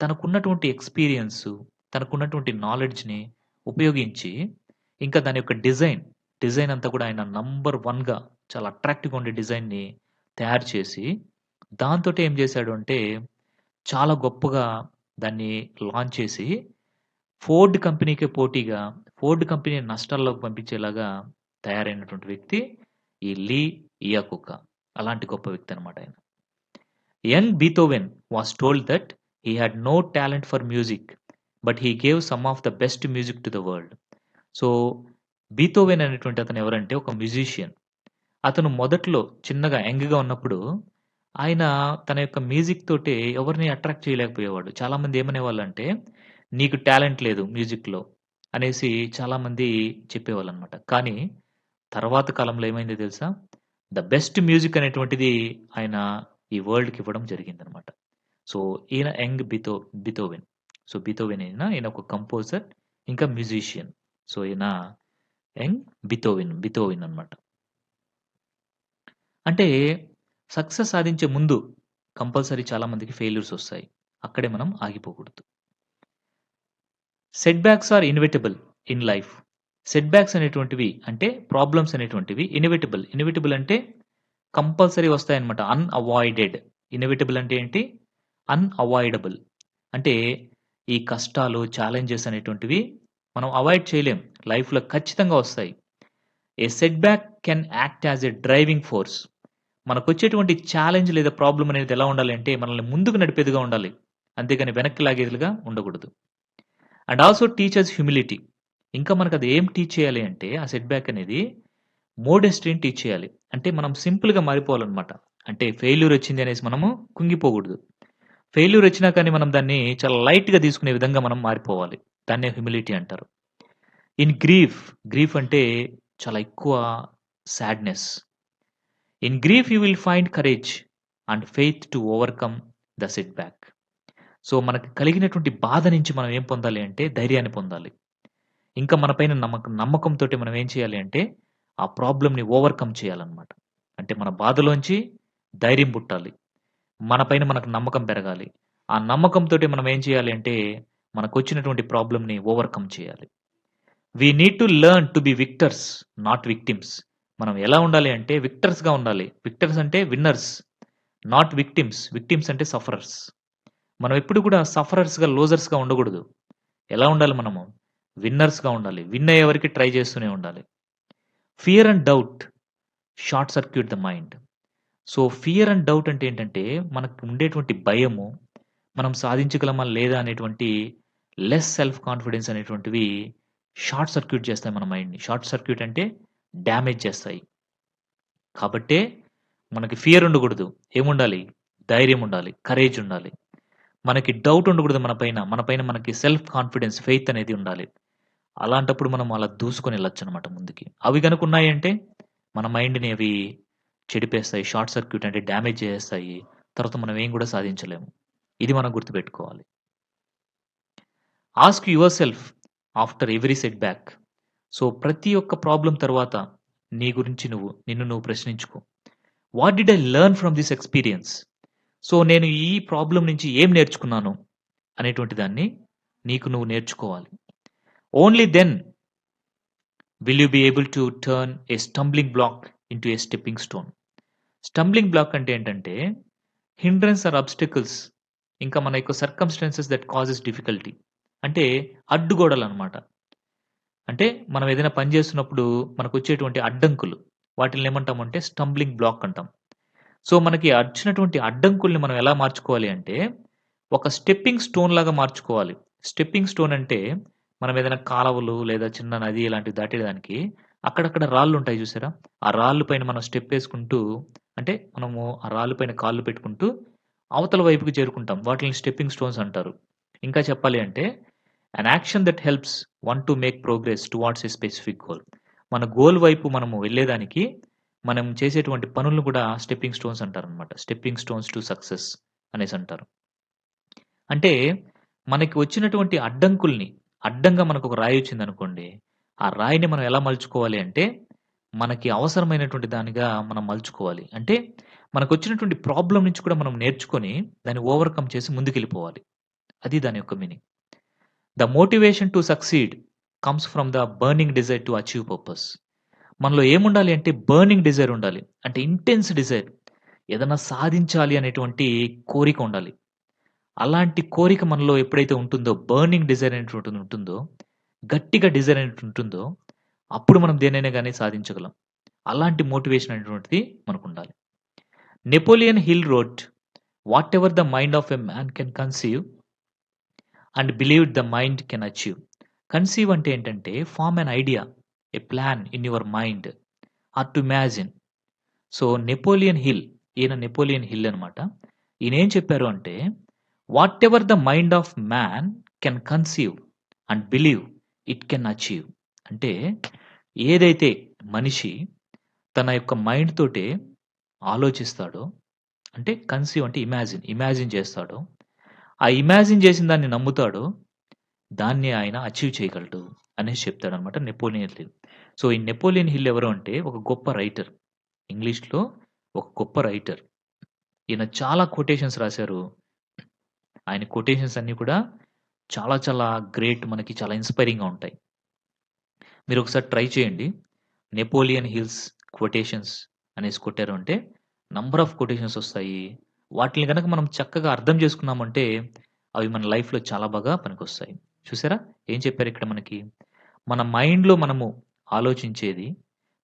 తనకున్నటువంటి ఎక్స్‌పీరియన్సు, తనకున్నటువంటి నాలెడ్జ్‌ని ఉపయోగించి, ఇంకా దాని యొక్క డిజైన్ అంతా కూడా ఆయన నంబర్ 1గా చాలా అట్రాక్టివ్‌గా ఉండే డిజైన్‌ని తయారు చేసి, దాంతోటి ఏం చేశాడు అంటే, చాలా గొప్పగా దాన్ని లాంచ్ చేసి, ఫోర్డ్ కంపెనీకే పోటీగా, ఫోర్డ్ కంపెనీని నష్టాల్లోకి పంపించేలాగా తయారైనటువంటి వ్యక్తి ఈ లీ ఇయాకుక్. అలాంటి గొప్ప వ్యక్తి అనమాట ఆయన. Young Beethoven was told that he had no talent for music, but he gave some of the best music to the world. So, Beethoven అనేటువంటి అతను ఎవరంటే ఒక మ్యూజిషియన్. అతను మొదట్లో చిన్నగా యంగ్‌గా ఉన్నప్పుడు ఆయన తన యొక్క మ్యూజిక్ తోటి ఎవరిని అట్రాక్ట్ చేయలేకపోయేవాడు. చాలామంది ఏమనేవాళ్ళంటే, "నీకు టాలెంట్ లేదు మ్యూజిక్‌లో" అనేసి చాలామంది చెప్పేవాళ్ళనమాట. కానీ తర్వాత కాలంలో ఏమైందో తెలుసా? ద బెస్ట్ మ్యూజిక్ అనేటువంటిది ఆయన ఈ వరల్డ్‌కి ఇవ్వడం జరిగిందనమాట. సో, ఈయన యంగ్ బిథోవెన్. సో, బిథోవెన్ ఈయన ఒక కంపోజర్, ఇంకా మ్యూజిషియన్. సో, ఈయన యంగ్ బిథోవెన్ అన్నమాట. అంటే సక్సెస్ సాధించే ముందు కంపల్సరీ చాలా మందికి ఫెయిల్యూర్స్ ఒస్తాయి. అక్కడే మనం ఆగిపోకూడదు. Setbacks are inevitable in life. Setbacks అనేటువంటివి అంటే ప్రాబ్లమ్స్ అనేటువంటివి ఇన్‌విటబుల్. ఇన్‌విటబుల్ అంటే కంపల్సరీ వస్తాయన్నమాట. అన్‌అవాయిడెడ్. ఇన్‌విటబుల్ అంటే ఏంటి? అన్‌అవాయిడబుల్. అంటే ఈ కష్టాలు, ఛాలెంజెస్ అనేటువంటివి మనం అవాయిడ్ చేయలేం. లైఫ్‌లో ఖచ్చితంగా వస్తాయి. A setback can act as a driving force. మనకొచ్చేటువంటి ఛాలెంజ్ లేదా ప్రాబ్లమ్ అనేది ఎలా ఉండాలి అంటే మనల్ని ముందుకు నడిపేదిగా ఉండాలి. అంతేగాని వెనక్కి లాగేదిగా ఉండకూడదు. And also teach us humility. ఇంకా మనకది ఏం టీచ్ చేయాలి అంటే ఆ సెట్ బ్యాక్ అనేది మోడెస్టీని టీచ్ చేయాలి. అంటే మనం సింపుల్‌గా మారిపోవాలన్నమాట. అంటే ఫెయిల్యూర్ వచ్చింది అనేసి మనము కుంగిపోకూడదు. ఫెయిల్యూర్ వచ్చినా కానీ మనం దాన్ని చాలా లైట్‌గా తీసుకునే విధంగా మనం మారిపోవాలి. దాన్నే హ్యూమిలిటీ అంటారు. ఇన్ గ్రీఫ్ అంటే చాలా ఎక్కువ sadness. In grief you will find courage and faith to overcome the set back. So, మనకు కలిగినటువంటి బాధ నుంచి మనం ఏం పొందాలి అంటే ధైర్యాన్ని పొందాలి. ఇంకా మన పైన నమ్మకంతోటి మనం ఏం చేయాలి అంటే ఆ ప్రాబ్లమ్‌ని ఓవర్‌కమ్ చేయాలన్నమాట. అంటే మన బాధలోంచి ధైర్యం పుట్టాలి. మన పైన మనకు నమ్మకం పెరగాలి. ఆ నమ్మకంతోటి మనం ఏం చేయాలి అంటే మనకొచ్చినటువంటి ప్రాబ్లమ్‌ని ఓవర్‌కమ్ చేయాలి. We need to learn to be victors, not victims. మనం ఎలా ఉండాలి అంటే విక్టర్స్‌గా ఉండాలి. విక్టర్స్ అంటే విన్నర్స్. Not victims. విక్టిమ్స్ అంటే సఫరర్స్. మనం ఎప్పుడు కూడా సఫరర్స్‌గా, లూజర్స్‌గా ఉండకూడదు. ఎలా ఉండాలి మనము? విన్నర్స్‌గా ఉండాలి. విన్ అయ్యే వరకి ట్రై చేస్తూనే ఉండాలి. Fear and doubt short circuit the mind. So, fear and doubt అంటే ఏంటంటే మనకు ఉండేటువంటి భయము, మనం సాధించగలమా లేదా అనేటువంటి లెస్ సెల్ఫ్ కాన్ఫిడెన్స్ అనేటువంటివి షార్ట్ సర్క్యూట్ చేస్తాయి మన మైండ్‌ని. షార్ట్ సర్క్యూట్ అంటే డ్యామేజ్ చేస్తాయి. కాబట్టే మనకి ఫియర్ ఉండకూడదు. ఏముండాలి? ధైర్యం ఉండాలి. కరేజ్ ఉండాలి. మనకి డౌట్ ఉండకూడదు మన పైన. మన పైన మనకి సెల్ఫ్ కాన్ఫిడెన్స్, ఫెయిత్ అనేది ఉండాలి. అలాంటప్పుడు మనం అలా దూసుకొని ఎళ్ళొచ్చనమాట ముందుకి. అవి గనుక ఉన్నాయంటే మన మైండ్‌ని అవి చెడిపేస్తాయి. షార్ట్ సర్క్యూట్ అంటే డ్యామేజ్ చేసేస్తాయి. తర్వాత మనం ఏం కూడా సాధించలేము. ఇది మనం గుర్తుపెట్టుకోవాలి. Ask yourself after every setback. So, ప్రతి ఒక్క ప్రాబ్లమ్ తర్వాత నీ గురించి నిన్ను నువ్వు ప్రశ్నించుకో. What did I learn from this experience? So, నేను ఈ ప్రాబ్లమ్ నుంచి ఏం నేర్చుకున్నాను? అనేటువంటి దాన్ని నీకు నువ్వు నేర్చుకోవాలి. Only then will you be able to turn a stumbling block into a stepping stone. Stumbling block అంటే ఏంటంటే హిండ్రన్స్ ఆర్ అబ్స్టాకిల్స్, ఇంకా మన యొక్క సర్కమ్‌స్టాన్సెస్ దట్ కాజెస్ డిఫికల్టీ. అంటే అడ్డుగోడలనమాట. అంటే మనం ఏదైనా పని చేస్తున్నప్పుడు మనకొచ్చేటువంటి అడ్డంకులు వాటిల్ని ఏమంటామంటే స్టంబ్లింగ్ బ్లాక్ అంటాం. సో, మనకి వచ్చినటువంటి అడ్డంకుల్ని మనం ఎలా మార్చుకోవాలి అంటే, ఒక స్టెప్పింగ్ స్టోన్ లాగా మార్చుకోవాలి. స్టెప్పింగ్ స్టోన్ అంటే, మనం ఏదైనా కాలవలు లేదా చిన్న నది ఇలాంటివి దాటేదానికి అక్కడక్కడ రాళ్ళుంటాయి చూసారా? ఆ రాళ్ళు పైన మనం స్టెప్పేసుకుంటూ అంటే, మనము ఆ రాళ్ళు పైన కాళ్ళు పెట్టుకుంటూ అవతల వైపుకి చేరుకుంటాం. వాటిల్ని స్టెప్పింగ్ స్టోన్స్ అంటారు. ఇంకా చెప్పాలి అంటే, an action that helps one to make progress towards a specific goal. మన గోల్ వైపు మనము వెళ్ళేదానికి మనం చేసేటువంటి పనులను కూడా స్టెప్పింగ్ స్టోన్స్ అంటారనమాట. స్టెప్పింగ్ స్టోన్స్ టు సక్సెస్ అనేసంటారు. అంటే మనకి వచ్చినటువంటి అడ్డంకుల్ని అడ్డంగా మనకొక రాయొచ్చిందనుకోండి. ఆ రాయిని మనం ఎలా మలుచుకోవాలి అంటే, మనకి అవసరమైనటువంటి దానిగా మనం మలుచుకోవాలి. అంటే మనకొచ్చినటువంటి ప్రాబ్లమ్ నుంచి కూడా మనం నేర్చుకొని దాన్ని ఓవర్‌కమ్ చేసి ముందుకెళ్ళిపోవాలి. అది దాని యొక్క meaning. The motivation to succeed comes from the burning desire to achieve purpose. మనలో ఏముండాలి అంటే బర్నింగ్ డిజైర్ ఉండాలి. అంటే ఇంటెన్స్ డిజైర్. ఏదన్నా సాధించాలి అనేటువంటి కోరిక ఉండాలి. అలాంటి కోరిక మనలో ఎప్పుడైతే ఉంటుందో బర్నింగ్ డిజైర్ అనేటువంటిది ఉంటుందో, గట్టిగా డిజైర్ అనేటువంటిది ఉంటుందో, అప్పుడు మనం దేన్నైనా గాని సాధించగలం. అలాంటి మోటివేషన్ అనేటువంటిది మనకుండాలి. Napoleon Hill wrote, "whatever the mind of a man can conceive and believed the mind can achieve." Conceive అంటే ఏంటంటే form an idea, a plan in your mind or to imagine. So, Napoleon Hill, ఈయన Napoleon Hill అనమాట. ఈయనేం చెప్పారు అంటే, "whatever the mind of man can conceive and believe it can achieve." అంటే ఏదైతే మనిషి తన యొక్క మైండ్ తోటే ఆలోచిస్తాడో, అంటే కన్సీవ్ అంటే ఇమాజిన్ చేస్తాడో, ఆ ఇమాజిన్ చేసిన దాన్ని నమ్ముతాడో, దాన్ని ఆయన అచీవ్ చేయగలడు అనేసి చెప్తాడనమాట నెపోలియన్ హిల్. సో, ఈ నెపోలియన్ హిల్ ఎవరు అంటే ఒక గొప్ప రైటర్. ఇంగ్లీష్‌లో ఒక గొప్ప రైటర్. ఈయన చాలా కొటేషన్స్ రాశారు. ఆయన కొటేషన్స్ అన్నీ కూడా చాలా చాలా గ్రేట్, మనకి చాలా ఇన్‌స్పైరింగ్‌గా ఉంటాయి. మీరొకసారి ట్రై చేయండి. 'నెపోలియన్ హిల్స్ క్వొటేషన్స్' అనేసి కొట్టారు అంటే నంబర్ ఆఫ్ కొటేషన్స్ ఒస్తాయి. వాటిల్ని గనక మనం చక్కగా అర్థం చేసుకున్నామంటే అవి మన లైఫ్‌లో చాలా బాగా పనికొస్తాయి. చూసారా? ఏం చెప్పారిక్కడ మనకి? మన మైండ్‌లో మనము ఆలోచించేది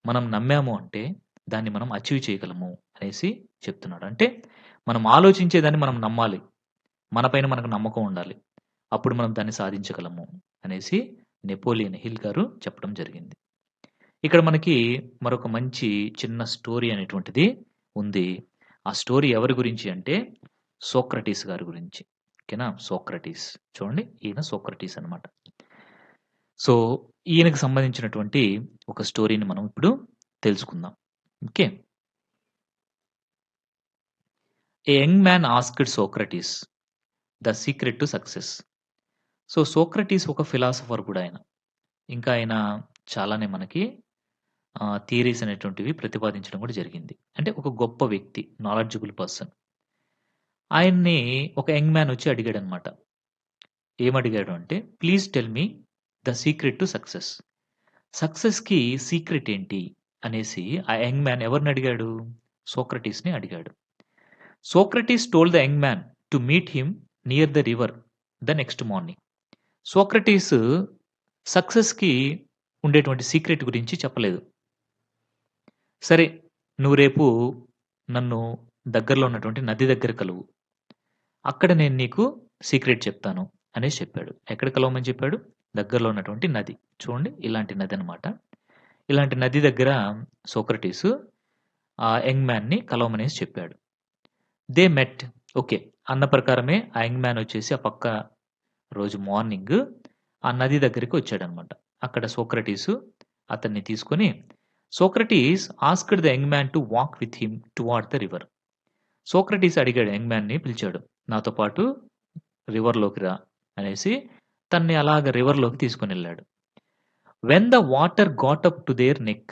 మనం నమ్మాము అంటే దాన్ని మనం అచీవ్ చేయగలము అనేసి చెప్తున్నాడు. అంటే మనం ఆలోచించేదాన్ని మనం నమ్మాలి. మన పైన మనకు నమ్మకం ఉండాలి. అప్పుడు మనం దాన్ని సాధించగలము అనేసి నెపోలియన్ హిల్ గారు చెప్పడం జరిగింది. ఇక్కడ మనకి మరొక మంచి చిన్న స్టోరీ అనేటువంటిది ఉంది. ఆ స్టోరీ ఎవరి గురించి అంటే సోక్రటీస్ గారి గురించి. ఓకేనా? సోక్రటీస్. చూడండి, ఈయన సోక్రటీస్ అన్నమాట. సో, ఈయనకి సంబంధించినటువంటి ఒక స్టోరీని మనం ఇప్పుడు తెలుసుకుందాం. Okay. A young man asked Socrates the secret to success. So, Socrates ఒక ఫిలాసఫర్ కూడా ఆయన. ఇంకా ఆయన చాలానే మనకి థియరీస్ అనేటువంటివి ప్రతిపాదించడం కూడా జరిగింది. అంటే ఒక గొప్ప వ్యక్తి, నాలెడ్జబుల్ పర్సన్. ఆయన్ని ఒక యంగ్ మ్యాన్ వచ్చి అడిగాడన్నమాట. ఏమడిగాడు అంటే, "please tell me the secret to success." సక్సెస్‌కి సీక్రెట్ ఏంటి అనేసి ఆ యంగ్ మ్యాన్ ఎవరిని అడిగాడు? సోక్రటీస్‌ని అడిగాడు. Socrates told the young man to meet him near the river the next morning. Socrates సక్సెస్‌కి ఉండేటువంటి సీక్రెట్ గురించి చెప్పలేదు. సరే, నువ్వు రేపు నన్ను దగ్గరలో ఉన్నటువంటి నది దగ్గర కలువు. అక్కడ నేను నీకు సీక్రెట్ చెప్తాను అనేసి చెప్పాడు. ఎక్కడ కలవమని చెప్పాడు? దగ్గరలో ఉన్నటువంటి నది. చూడండి, ఇలాంటి నదనమాట. ఇలాంటి నది దగ్గర సోక్రటీసు ఆ యంగ్ మ్యాన్‌ని కలవమనేసి చెప్పాడు. They met. ఓకే. అన్న ప్రకారమే ఆ యంగ్ మ్యాన్ వచ్చేసి ఆ పక్క రోజు మార్నింగ్ ఆ నది దగ్గరికి వచ్చాడనమాట. అక్కడ సోక్రటీసు అతన్ని తీసుకొని Socrates asked the young man to walk with him toward the river. Socrates అడిగాడు, యంగ్ మ్యాన్‌ని పిలిచాడు. నాతో పాటు రివర్‌లోకి రా అనేసి తనని అలాగ రివర్‌లోకి తీసుకొనెళ్ళాడు. When the water got up to their neck.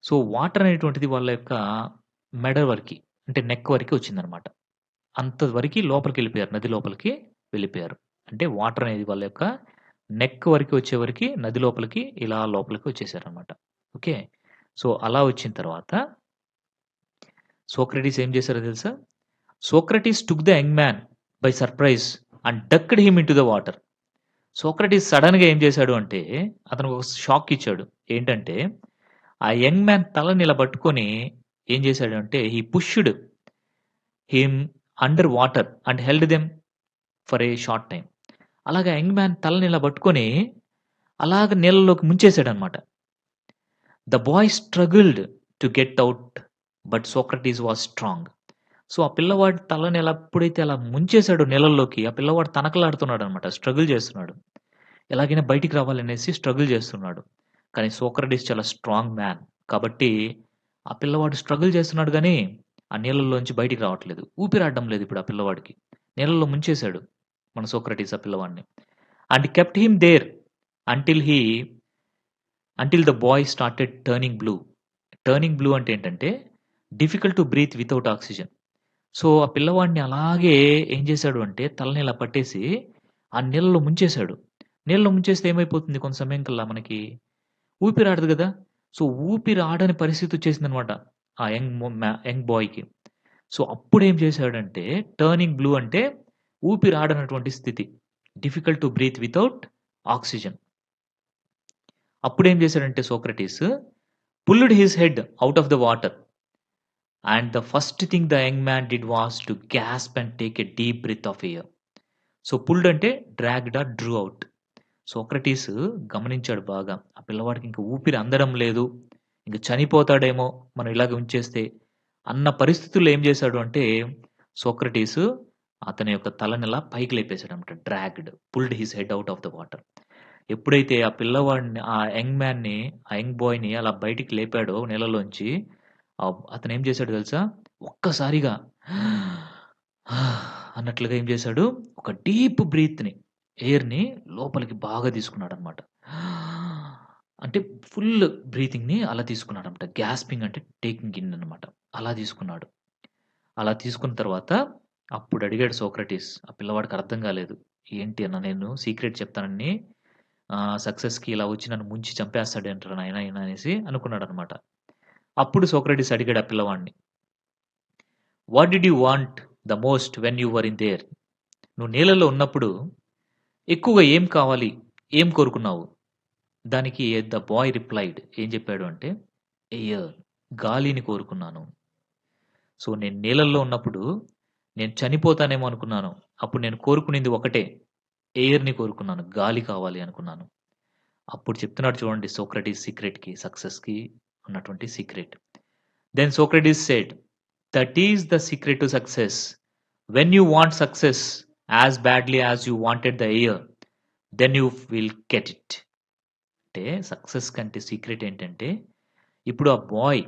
So, water అనేటువంటిది వాళ్ళ యొక్క మెడ వరకి, అంటే నెక్ వరకి వచ్చిందనమాట. అంత వరకి లోపలికెళ్ళిపోయారు. నది లోపలికి వెళ్ళిపోయారు. అంటే వాటర్ అనేది వాళ్ళ యొక్క నెక్ వరకి వచ్చేవరకి నది లోపలికి ఇలా లోపలికి వచ్చేసారనమాట. ఓకే. సో, అలా వచ్చిన తర్వాత సోక్రటీస్ ఏం చేశారో తెలుసా? Socrates took the young man by surprise and ducked him into the water. Socrates సడెన్‌గా ఏం చేశాడు అంటే, అతను ఒక షాక్ ఇచ్చాడు. ఏంటంటే, ఆ యంగ్ మ్యాన్ తలని ఇలా పట్టుకొని ఏం చేశాడంటే, he pushed him under water and held them for a short time. అలాగా యంగ్ మ్యాన్ తలని ఇలా పట్టుకొని, అలాగ నీళ్ళలోకి ముంచేసాడనమాట. The boy struggled to get out but Socrates was strong. So, ఆ పిల్లవాడి తలని ఎలా ఎప్పుడైతే అలా ముంచేసాడో నీళ్ళల్లోకి, ఆ పిల్లవాడు తనకలాడుతున్నాడనమాట. స్ట్రగుల్ చేస్తున్నాడు. ఎలాగైనా బయటికి రావాలనేసి స్ట్రగుల్ చేస్తున్నాడు. కానీ సోక్రటీస్ చాలా స్ట్రాంగ్ మ్యాన్. కాబట్టి ఆ పిల్లవాడు స్ట్రగుల్ చేస్తున్నాడు గానీ, ఆ నీళ్ళల్లోంచి బయటికి రావట్లేదు. ఊపిరాడడం లేదు ఇప్పుడు ఆ పిల్లవాడికి. నీళ్ళలో ముంచేసాడు మన సోక్రటీస్ ఆ పిల్లవాడిని. And kept him there until he until the boy started turning blue. Turning blue అంటే ఏంటంటే, difficult to breathe without oxygen. So, ఆ పిల్లవాడిని అలాగే ఏం చేశాడు అంటే, తలని ఇలా పట్టేసి, ఆ నీళ్ళలో ముంచేశాడు. నీళ్ళలో ముంచేస్తే ఏమైపోతుంది కొంత సమయం కల్లా మనకి? ఊపిరాడదు గదా! సో, ఊపిరాడని పరిస్థితొచ్చేసిందనమాట. ఆ యంగ్ బాయ్‌కి. సో, అప్పుడేం చేశాడంటే, టర్నింగ్ బ్లూ అంటే ఊపిరాడనటువంటి స్థితి. Difficult to breathe without oxygen. అప్పుడేం చేశాడంటే Socrates, pulled his head out of the water. And the first thing the young man did was to gasp and take a deep breath of air. So, pulled అంటే dragged or drew out. Socrates గమనించాడు బాగా. ఆ పిల్లవాడికి ఇంక ఊపిరి అందడం లేదు. ఇంక చనిపోతాడేమో మనం ఇలాగ ఉంచేస్తే అన్న పరిస్థితుల్లో ఏం చేశాడు అంటే సోక్రటీస్ అతని యొక్క తలనిలా పైకి లేపేసాడనమాట. Dragged, pulled his head out of the water. ఎప్పుడైతే ఆ పిల్లవాడిని, ఆ యంగ్ మ్యాన్‌ని, ఆ యంగ్ బాయ్‌ని అలా బయటికి లేపాడో నీళ్ళలోంచి, అతనేం చేశాడో తెలుసా? ఒక్కసారిగా అన్నట్లుగా ఏం చేశాడు, ఒక డీప్ బ్రీత్‌ని, ఎయిర్‌ని లోపలికి బాగా తీసుకున్నాడనమాట. అంటే ఫుల్ బ్రీతింగ్‌ని అలా తీసుకున్నాడనమాట. గ్యాస్పింగ్ అంటే టేకింగ్ ఇన్ అనమాట. అలా తీసుకున్నాడు. అలా తీసుకున్న తర్వాత అప్పుడు అడిగాడు సోక్రటీస్. ఆ పిల్లవాడికి అర్థం కాలేదు. ఏంటి అన్న నేను సీక్రెట్ చెప్తానని సక్సెస్‌కి ఇలా వచ్చి నన్ను ముంచి చంపేస్తాడేంట్రా నాయన ఈయన అనేసి అనుకున్నాడనమాట. అప్పుడు సోక్రటీస్ అడిగాడు ఆ పిల్లవాడిని. What did you want the most when you were in there? నువ్వు నీళ్ళలో ఉన్నప్పుడు ఎక్కువగా ఏం కావాలి? ఏం కోరుకున్నావు? దానికి ద బాయ్ రిప్లైడ్ ఏం చెప్పాడు అంటే, ఎయిర్, గాలిని కోరుకున్నాను. సో, నేను నీళ్ళల్లో ఉన్నప్పుడు నేను చనిపోతానేమో అనుకున్నాను. అప్పుడు నేను కోరుకునింది ఒకటే, ఎయిర్‌ని కోరుకున్నాను. గాలి కావాలి అనుకున్నాను. అప్పుడు చెప్తున్నాడు చూడండి సోక్రటీస్ సీక్రెట్‌కి, సక్సెస్‌కి ఉన్నటువంటి secret. Then Socrates said, "that is the secret to success. When you want success as badly as you wanted the air, then you will get it." అంటే సక్సెస్ కంటే సీక్రెట్ ఏంటంటే, ఇప్పుడు ఆ బాయ్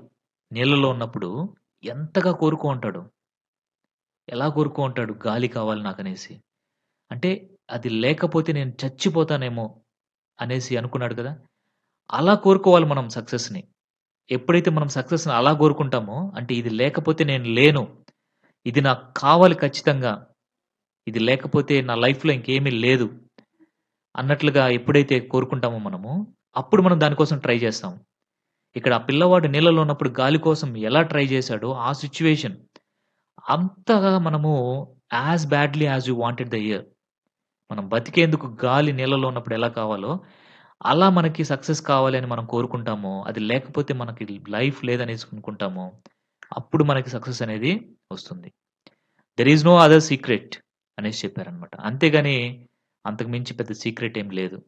నీళ్ళలో ఉన్నప్పుడు ఎంతగా కోరుకో ఉంటాడు. ఎలా కోరుకో ఉంటాడు గాలి కావాలి నాకనేసి. అంటే అది లేకపోతే నేను చచ్చిపోతానేమో అనేసి అనుకున్నాడు కదా! అలా కోరుకోవాలి మనం సక్సెస్‌ని. ఎప్పుడైతే మనం సక్సెస్‌ని అలా కోరుకుంటామో, అంటే ఇది లేకపోతే నేను లేను. ఇది నాకు కావాలి ఖచ్చితంగా. ఇది లేకపోతే నా లైఫ్‌లో ఇంకేమీ లేదు. అన్నట్లుగా ఎప్పుడైతే కోరుకుంటామో మనము, అప్పుడు మనం దాని కోసం ట్రై చేస్తాం. ఇక్కడ ఆ పిల్లవాడు నీళ్ళలో ఉన్నప్పుడు గాలి కోసం ఎలా ట్రై చేశాడో ఆ సిట్యుయేషన్ అంతగా మనము as badly as you wanted the air. మనం బతికేందుకు గాలి నీళ్ళలో ఉన్నప్పుడు ఎలా కావాలో, అలా మనకి సక్సెస్ కావాలి అని మనం కోరుకుంటామో, అది లేకపోతే మనకి లైఫ్ లేదనేసి అనుకుంటామో, అప్పుడు మనకి సక్సెస్ అనేది వస్తుంది. There is no other secret అనేసి చెప్పారనమాట. అంతేగాని అంతకు మించి పెద్ద సీక్రెట్ ఏం లేదు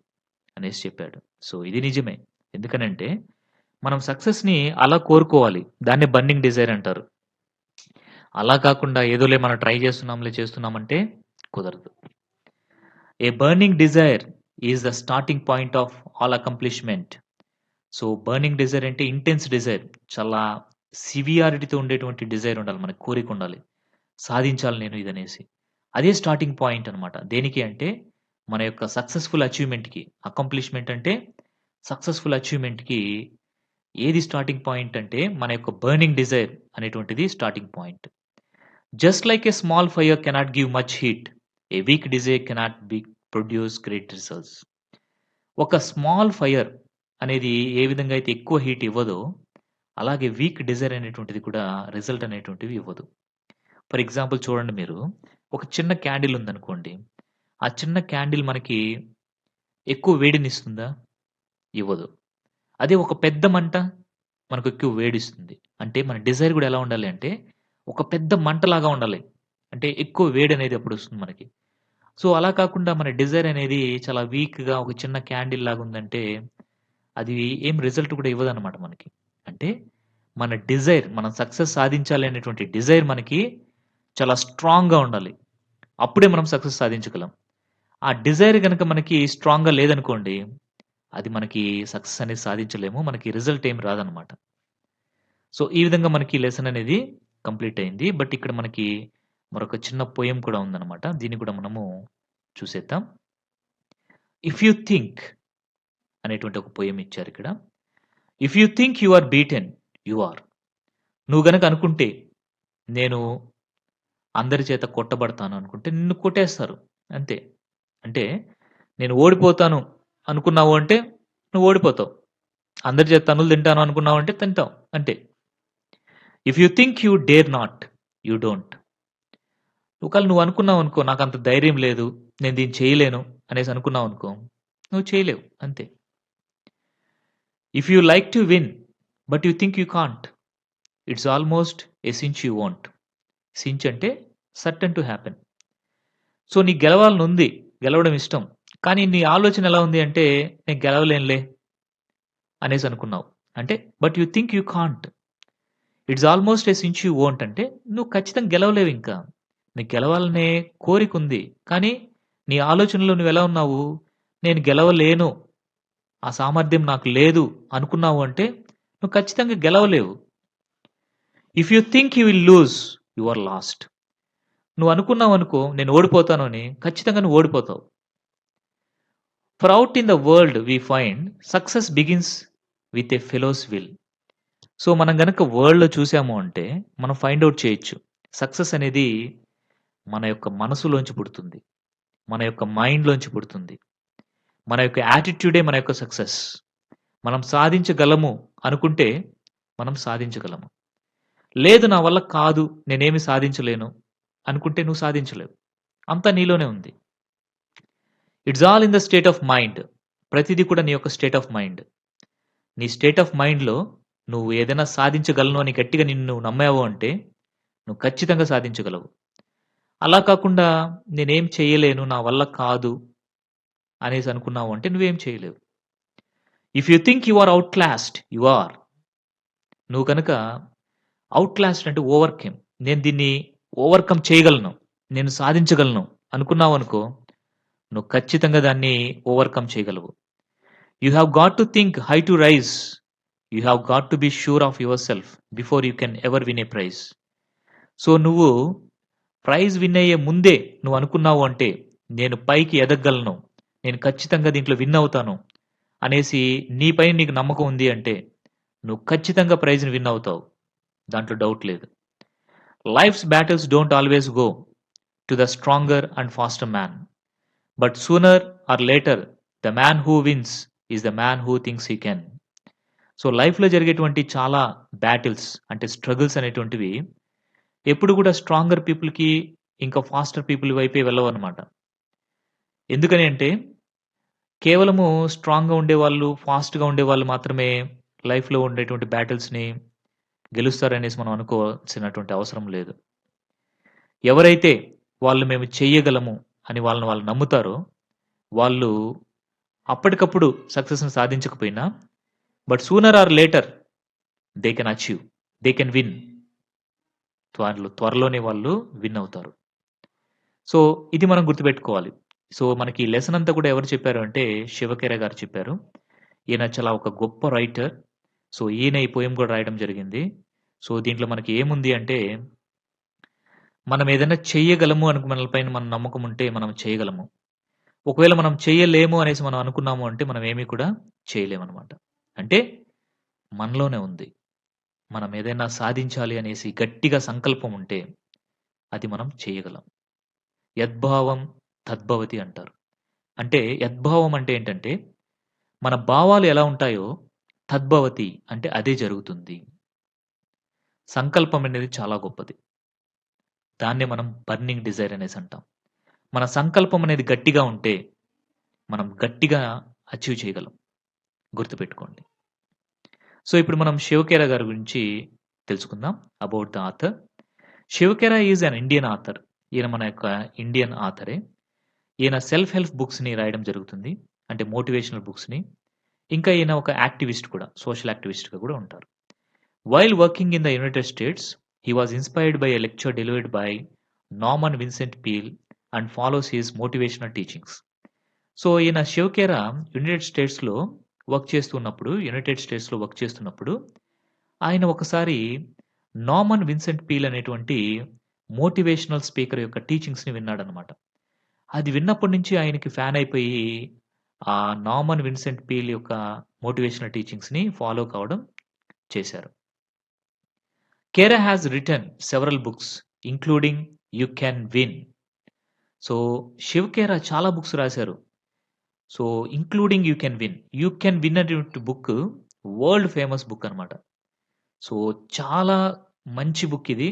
అనేసి చెప్పాడు. సో, ఇది నిజమే. ఎందుకనంటే, మనం సక్సెస్‌ని అలా కోరుకోవాలి. దాన్నే బర్నింగ్ డిజైర్ అంటారు. అలా కాకుండా ఏదోలే మనం ట్రై చేస్తున్నాంలే, చేస్తున్నామంటే కుదరదు. ఏ burning desire is the starting point of all accomplishment. So, burning desire అంటే ఇంటెన్స్ డిజైర్. చాలా సివియారిటీతో ఉండేటువంటి డిజైర్ ఉండాలి. మనకు కోరికుండాలి. సాధించాలి నేను ఇదనేసి. అదే స్టార్టింగ్ పాయింట్ అనమాట. దేనికి అంటే, మన యొక్క సక్సెస్‌ఫుల్ అచీవ్‌మెంట్‌కి. అకంప్లిష్‌మెంట్ అంటే సక్సెస్‌ఫుల్ అచీవ్‌మెంట్‌కి ఏది స్టార్టింగ్ పాయింట్ అంటే, మన యొక్క బర్నింగ్ డిజైర్ అనేటువంటిది starting point. Just like a small fire cannot give much heat. A weak desire cannot produce great results. ఒక స్మాల్ ఫైర్ అనేది ఏ విధంగా అయితే ఎక్కువ హీట్ ఇవ్వదో, అలాగే వీక్ డిజైర్ అనేటువంటిది కూడా రిజల్ట్ అనేటువంటివి ఇవ్వదు. ఫర్ ఎగ్జాంపుల్ చూడండి మీరు, ఒక చిన్న క్యాండిల్ ఉందనుకోండి. ఆ చిన్న క్యాండిల్ మనకి ఎక్కువ వేడినిస్తుందా? ఇవ్వదు. అదే ఒక పెద్ద మంట మనకు ఎక్కువ వేడిస్తుంది. అంటే మన డిజైర్ గూడా ఎలా ఉండాలి అంటే, ఒక పెద్ద మంటలాగా ఉండాలి. అంటే ఎక్కువ వేడనేది అప్పుడొస్తుంది మనకి. సో, అలా కాకుండా మన డిజైర్ అనేది చాలా వీక్‌గా ఒక చిన్న క్యాండిల్ లాగుందంటే, అది ఏం రిజల్ట్ కూడా ఇవ్వదనమాట మనకి. అంటే మన డిజైర్ మనం సక్సెస్ సాధించాలి అనేటువంటి డిజైర్ మనకి చాలా స్ట్రాంగ్‌గా ఉండాలి. అప్పుడే మనం సక్సెస్ సాధించగలం. ఆ డిజైర్ గనక మనకి స్ట్రాంగ్‌గా లేదనుకోండి, అది మనకి సక్సెస్ అనేది సాధించలేము. మనకి రిజల్ట్ ఏమి రాదనమాట. సో, ఈ విధంగా మనకి లెసన్ అనేది కంప్లీట్ అయింది. బట్ ఇక్కడ మనకి మరొక చిన్న పోయెమ్ కూడా ఉందనమాట. దీన్ని కూడా మనము చూసేద్దాం. 'ఇఫ్ యూ థింక్' అనేటువంటి ఒక పోయెమ్ ఇచ్చారిక్కడ. 'If you think you are beaten, you are.' నువ్వు గనక అనుకుంటే, నేను అందరి చేత కొట్టబడతాను అనుకుంటే, నిన్ను కొట్టేస్తారు. అంతే. అంటే నేను ఓడిపోతాను అనుకున్నావు అంటే, నువ్వు ఓడిపోతావు. అందరి చేత తన్నులు తింటాను అనుకున్నావంటే తింటావు. అంతే. 'If you think you dare not, you don't.' ఒకవేళ నువ్వు అనుకున్నావనుకో, నాకంత ధైర్యం లేదు, నేను దీన్ని చేయలేను అనేసి అనుకున్నావనుకో, నువ్వు చేయలేవు. అంతే. 'If you like to win, but you think you can't, it's almost a cinch you want.' Cinch అంటే సర్టెన్ టు హ్యాపెన్. సో, నీకు గెలవాలనుంది. గెలవడం ఇష్టం. కానీ నీ ఆలోచన ఎలా ఉంది అంటే, నేను గెలవలేనులే అనేసి అనుకున్నావు. అంటే but you think you can't. It's almost a cinch you won't అంటే నువ్వు ఖచ్చితంగా గెలవలేవింకా. నీకు గెలవాలనే కోరికుంది. కానీ నీ ఆలోచనలో నువ్వెలా ఉన్నావు? నేను గెలవలేను. ఆ సామర్థ్యం నాకు లేదు అనుకున్నావు అంటే నువ్వు ఖచ్చితంగా గెలవలేవు. If you think you will lose, you are lost. నువ్వు అనుకున్నావనుకో నేను ఓడిపోతాను అని ఖచ్చితంగా నువ్వు ఓడిపోతావు. For out in the world we find success begins with a fellow's will. So, మనం గనక వరల్డ్‌లో చూసాము అంటే, మనం ఫైండ్ ఔట్ చేయొచ్చు. సక్సెస్ అనేది మన యొక్క మనసులోంచి పుడుతుంది. మన యొక్క మైండ్‌లోంచి పుడుతుంది. మన యొక్క యాటిట్యూడే మన యొక్క సక్సెస్. మనం సాధించగలము అనుకుంటే, మనం సాధించగలము. లేదు నా వల్ల కాదు, నేనేమి సాధించలేను అనుకుంటే నువ్వు సాధించలేవు. అంతా నీలోనే ఉంది. It's all in the state of mind. ప్రతిది కూడా నీ యొక్క స్టేట్ ఆఫ్ మైండ్. నీ స్టేట్ ఆఫ్ మైండ్‌లో నువ్వు ఏదైనా సాధించగలను అని గట్టిగా నిన్ను నువ్వు నమ్మావు అంటే, నువ్వు ఖచ్చితంగా సాధించగలవు. అలా కాకుండా నేనేం చేయలేను, నా వల్ల కాదు అనేసి అనుకున్నావు అంటే నువ్వేం చేయలేవు. If you think you are outclassed, you are. నువ్వు గనక ఔట్ క్లాస్డ్ అంటే ఓవర్‌కమ్. నేను దీన్ని ఓవర్‌కమ్ చేయగలను, నేను సాధించగలను అనుకున్నావనుకో, నువ్వు ఖచ్చితంగా దాన్ని ఓవర్‌కమ్ చేయగలవు. You have got to think high to rise. You have got to be sure of yourself before you can ever win a prize. So, నువ్వు ప్రైజ్ విన్ అయ్యే ముందే నువ్వు అనుకున్నావు అంటే, నేను పైకి ఎదగగలను. నేను ఖచ్చితంగా దీంట్లో విన్ అవుతాను అనేసి నీపైన నీకు నమ్మకం ఉంది అంటే, నువ్వు ఖచ్చితంగా ప్రైజ్‌ని విన్ అవుతావు. దాంట్లో డౌట్ లేదు. Life's battles don't always go to the stronger and faster man. But sooner or later the man who wins is the man who thinks he can. So, లైఫ్‌లో జరిగేటువంటి చాలా బ్యాటిల్స్ అంటే స్ట్రగుల్స్ అనేటువంటివి ఎప్పుడు కూడా స్ట్రాంగర్ పీపుల్‌కి, ఇంకా ఫాస్టర్ పీపుల్ వైపే వెళ్ళవన్నమాట. ఎందుకని అంటే, కేవలము స్ట్రాంగ్‌గా ఉండేవాళ్ళు, ఫాస్ట్‌గా ఉండేవాళ్ళు మాత్రమే లైఫ్‌లో ఉండేటువంటి బ్యాటిల్స్‌ని గెలుస్తారనేసి మనం అనుకోవాల్సినటువంటి అవసరం లేదు. ఎవరైతే వాళ్ళు మేము చెయ్యగలము అని వాళ్ళని వాళ్ళు నమ్ముతారో, వాళ్ళు అప్పటికప్పుడు సక్సెస్‌ని సాధించకపోయినా, but sooner or later they can achieve. They can win. త్వరలోనే వాళ్ళు విన్ అవుతారు. సో, ఇది మనం గుర్తుపెట్టుకోవాలి. సో, మనకి ఈ లెసన్ అంతా కూడా ఎవరు చెప్పారు అంటే, శివకెర గారు చెప్పారు. ఈయన చాలా ఒక గొప్ప రైటర్. సో, ఈయన ఈ పోయెమ్ కూడా రాయడం జరిగింది. సో, దీంట్లో మనకి ఏముంది అంటే, మనం ఏదైనా చెయ్యగలము అని మన పైన మన నమ్మకం ఉంటే మనం చేయగలము. ఒకవేళ మనం చేయలేము అనేసి మనం అనుకున్నాము అంటే, మనం ఏమి కూడా చేయలేమనమాట. అంటే మనలోనే ఉంది. మనం ఏదైనా సాధించాలి అనేసి గట్టిగా సంకల్పం ఉంటే, అది మనం చేయగలం. యద్భావం తద్భవతి అంటారు. అంటే యద్భావం అంటే ఏంటంటే, మన భావాలు ఎలా ఉంటాయో తద్భవతి అంటే అదే జరుగుతుంది. సంకల్పం అనేది చాలా గొప్పది. దాన్నే మనం బర్నింగ్ డిజైర్ అనేసి అంటాం. మన సంకల్పం అనేది గట్టిగా ఉంటే, మనం గట్టిగా అచీవ్ చేయగలం. గుర్తుపెట్టుకోండి. సో, ఇప్పుడు మనం 'శివఖేర' గారి గురించి తెలుసుకుందాం. About the author. 'శివఖేర' is an Indian author. ఈయన మన యొక్క ఇండియన్ ఆథరే. ఈయన సెల్ఫ్ హెల్ప్ బుక్స్‌ని రాయడం జరుగుతుంది. అంటే మోటివేషనల్ బుక్స్‌ని. ఇంకా ఈయన ఒక యాక్టివిస్ట్ కూడా. సోషల్ యాక్టివిస్ట్‌గా కూడా ఉంటారు. While working in the United states, he was inspired by a lecture delivered by Norman Vincent peel and follows his motivational teachings. So, ఈయన 'శివఖేర' యునైటెడ్ స్టేట్స్‌లో వర్క్ చేస్తున్నప్పుడు ఆయన ఒకసారి నార్మన్ విన్సెంట్ పీల్ అనేటువంటి మోటివేషనల్ స్పీకర్ యొక్క టీచింగ్స్‌ని విన్నాడనమాట. అది విన్నప్పటి నుంచి ఆయనకి ఫ్యాన్ అయిపోయి, ఆ నార్మన్ విన్సెంట్ పీల్ యొక్క మోటివేషనల్ టీచింగ్స్‌ని ఫాలో కావడం చేశారు. Khera has written several books including 'you can win'. So, Shiv Khera చాలా బుక్స్ రాశారు. So, including 'you can win'. 'You can win' అనేటువంటి బుక్ వరల్డ్ ఫేమస్ బుక్ అనమాట. సో, చాలా మంచి బుక్ ఇది.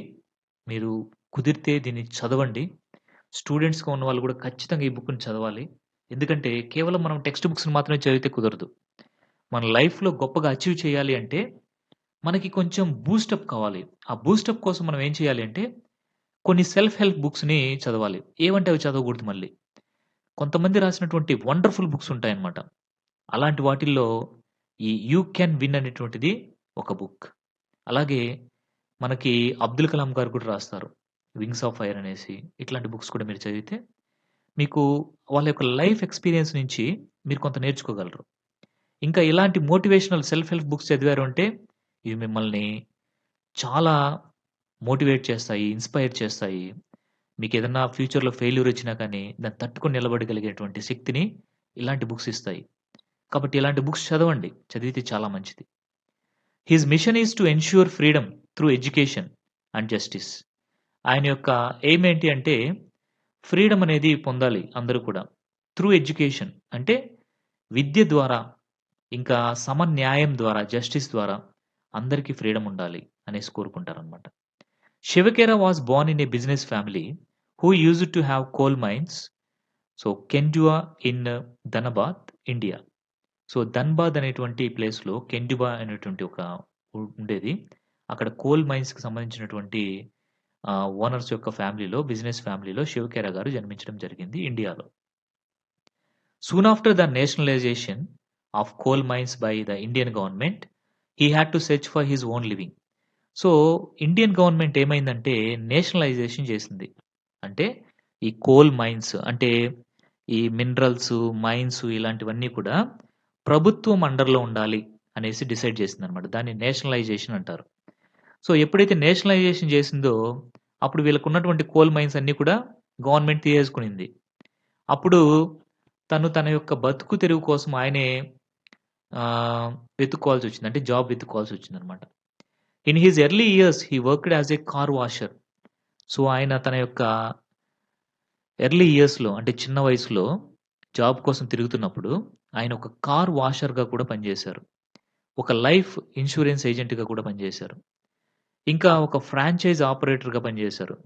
మీరు కుదిరితే దీన్ని చదవండి. స్టూడెంట్స్‌గా ఉన్నవాళ్ళు కూడా ఖచ్చితంగా ఈ బుక్‌ని చదవాలి. ఎందుకంటే కేవలం మనం టెక్స్ట్ బుక్స్‌ని మాత్రమే చదివితే కుదరదు. మన లైఫ్‌లో గొప్పగా అచీవ్ చేయాలి అంటే మనకి కొంచెం బూస్టప్ కావాలి. ఆ బూస్టప్ కోసం మనం ఏం చేయాలి అంటే కొన్ని సెల్ఫ్ హెల్ప్ బుక్స్‌ని చదవాలి. ఏవంటే అవి చదవకూడదు మళ్ళీ. కొంతమంది రాసినటువంటి వండర్‌ఫుల్ బుక్స్ ఉంటాయన్నమాట. అలాంటి వాటిల్లో ఈ 'యూ కెన్ విన్' అనేటువంటిది ఒక బుక్. అలాగే మనకి అబ్దుల్ కలాం గారు కూడా రాస్తారు. 'వింగ్స్ ఆఫ్ ఫైర్' అనేసి. ఇట్లాంటి బుక్స్ కూడా మీరు చదివితే మీకు వాళ్ళ యొక్క లైఫ్ ఎక్స్‌పీరియన్స్ నుంచి మీరు కొంత నేర్చుకోగలరు. ఇంకా ఇలాంటి మోటివేషనల్ సెల్ఫ్ హెల్ప్ బుక్స్ చదివారు అంటే ఇవి మిమ్మల్ని చాలా మోటివేట్ చేస్తాయి, ఇన్‌స్పైర్ చేస్తాయి. మీకేదన్నా ఫ్యూచర్‌లో ఫెయిల్యూర్ వచ్చినా కానీ దాన్ని తట్టుకొని నిలబడగలిగేటువంటి శక్తిని ఇలాంటి బుక్స్ ఇస్తాయి. కాబట్టి ఇలాంటి బుక్స్ చదవండి. చదివితే చాలా మంచిది. His mission is to ensure freedom through education and justice. ఆయన యొక్క ఎయిమ్ ఏంటి అంటే ఫ్రీడమ్ అనేది పొందాలి అందరూ కూడా. త్రూ ఎడ్యుకేషన్ అంటే విద్య ద్వారా, ఇంకా సమన్యాయం ద్వారా, జస్టిస్ ద్వారా అందరికీ ఫ్రీడమ్ ఉండాలి అనేసి కోరుకుంటారనమాట. శివఖేర was Born in a business family who used to have coal mines. So, కెండువా in Dhanbad, India. So, Dhanbad అనేటువంటి ప్లేస్‌లో కెండుబా అనేటువంటి ఒక ఉండేది. అక్కడ కోల్ మైన్స్‌కి సంబంధించినటువంటి ఓనర్స్ యొక్క ఫ్యామిలీలో, బిజినెస్ ఫ్యామిలీలో శివఖేర గారు జన్మించడం జరిగింది ఇండియాలో. Soon after the nationalization of coal mines by the Indian government, he had to search for his own living. So, Indian government ఏమైందంటే నేషనలైజేషన్ చేసింది. అంటే ఈ కోల్ మైన్స్ అంటే ఈ మినరల్స్, మైన్స్ ఇలాంటివన్నీ కూడా ప్రభుత్వం అండర్‌లో ఉండాలి అనేసి డిసైడ్ చేసిందనమాట. దాన్ని నేషనలైజేషన్ అంటారు. సో, ఎప్పుడైతే నేషనలైజేషన్ చేసిందో అప్పుడు వీళ్ళకున్నటువంటి కోల్ మైన్స్ అన్నీ కూడా గవర్నమెంట్ తీసేసుకునింది. అప్పుడు తను తన యొక్క బతుకు తెరువు కోసం ఆయనే వెతుక్కోవాల్సొచ్చింది. అంటే జాబ్ వెతుక్కోవాల్సొచ్చిందనమాట. In his early years he worked as a car washer. So, ఆయన తన యొక్క ఎర్లీ ఇయర్స్‌లో అంటే చిన్న వయసులో జాబ్ కోసం తిరుగుతున్నప్పుడు ఆయన ఒక కార్ వాషర్‌గా కూడా పనిచేశారు. ఒక లైఫ్ ఇన్స్యూరెన్స్ ఏజెంట్‌గా కూడా పనిచేశారు. ఇంకా ఒక ఫ్రాంచైజ్ ఆపరేటర్‌గా పనిచేశారు.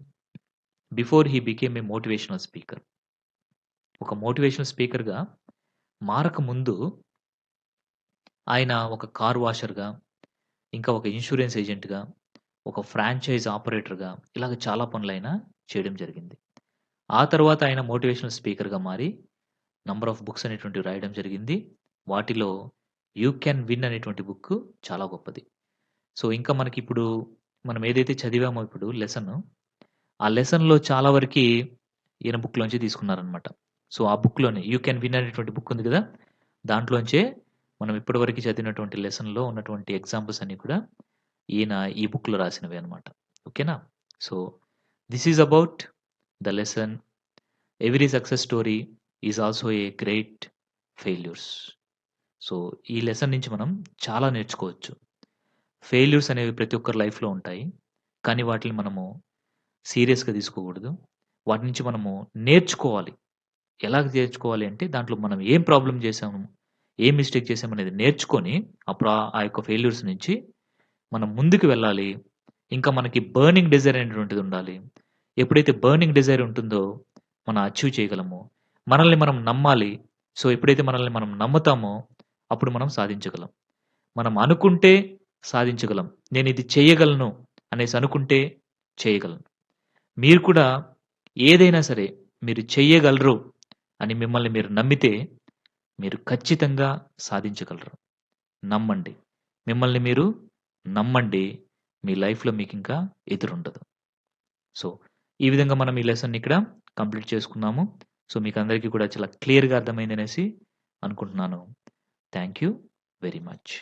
Before he became a motivational speaker. ఒక మోటివేషనల్ స్పీకర్‌గా మారకముందు ఆయన ఒక కార్ వాషర్‌గా, ఇంకా ఒక ఇన్స్యూరెన్స్ ఏజెంట్‌గా, ఒక ఫ్రాంచైజ్ ఆపరేటర్‌గా ఇలాగ చాలా పనులైన చేయడం జరిగింది. ఆ తర్వాత ఆయన మోటివేషనల్ స్పీకర్‌గా మారి నంబర్ ఆఫ్ బుక్స్ అనేటువంటివి రాయడం జరిగింది. వాటిలో 'యూ కెన్ విన్' అనేటువంటి బుక్ చాలా గొప్పది. సో, ఇంకా మనకిప్పుడు మనం ఏదైతే చదివామో ఇప్పుడు లెసను, ఆ లెసన్‌లో చాలా వరకి ఈయన బుక్‌లోంచి తీసుకున్నారనమాట. సో, ఆ బుక్‌లోనే 'యూ కెన్ విన్' అనేటువంటి బుక్ ఉంది కదా! దాంట్లోంచే మనం ఇప్పటివరకు చదివినటువంటి లెసన్‌లో ఉన్నటువంటి ఎగ్జాంపుల్స్ అన్నీ కూడా ఈయన ఈ బుక్‌లో రాసినవే అనమాట. ఓకేనా? So, this is about the lesson every success story is also a great failures. So, ఈ లెసన్ నుంచి మనం చాలా నేర్చుకోవచ్చు. ఫెయిల్యూర్స్ అనేవి ప్రతి ఒక్కరి లైఫ్‌లో ఉంటాయి. కానీ వాటిని మనము సీరియస్‌గా తీసుకోకూడదు. వాటి నుంచి మనము నేర్చుకోవాలి. ఎలాగ నేర్చుకోవాలి అంటే దాంట్లో మనం ఏం ప్రాబ్లమ్ చేశాము, ఏం మిస్టేక్ చేశామనేది నేర్చుకొని ఆ యొక్క ఫెయిల్యూర్స్ నుంచి మనం ముందుకు వెళ్ళాలి. ఇంకా మనకి బర్నింగ్ డిజైర్ అనేటువంటిది ఉండాలి. ఎప్పుడైతే బర్నింగ్ డిజైర్ ఉంటుందో మనం అచీవ్ చేయగలము. మనల్ని మనం నమ్మాలి. సో, ఎప్పుడైతే మనల్ని మనం నమ్ముతామో అప్పుడు మనం సాధించగలం. మనం అనుకుంటే సాధించగలం. నేనిది చేయగలను అనేసి అనుకుంటే చేయగలను. మీరు కూడా ఏదైనా సరే మీరు చెయ్యగలరు అని మిమ్మల్ని మీరు నమ్మితే మీరు ఖచ్చితంగా సాధించగలరు. నమ్మండి. మిమ్మల్ని మీరు నమ్మండి. మీ లైఫ్‌లో మీకింకా ఎదురుండదు. సో, ఈ విధంగా మనం ఈ లెసన్‌ని ఇక్కడ కంప్లీట్ చేసుకున్నాము. సో, మీకందరికీ కూడా చాలా క్లియర్‌గా అర్థమైందనేసి అనుకుంటున్నాను. Thank you very much.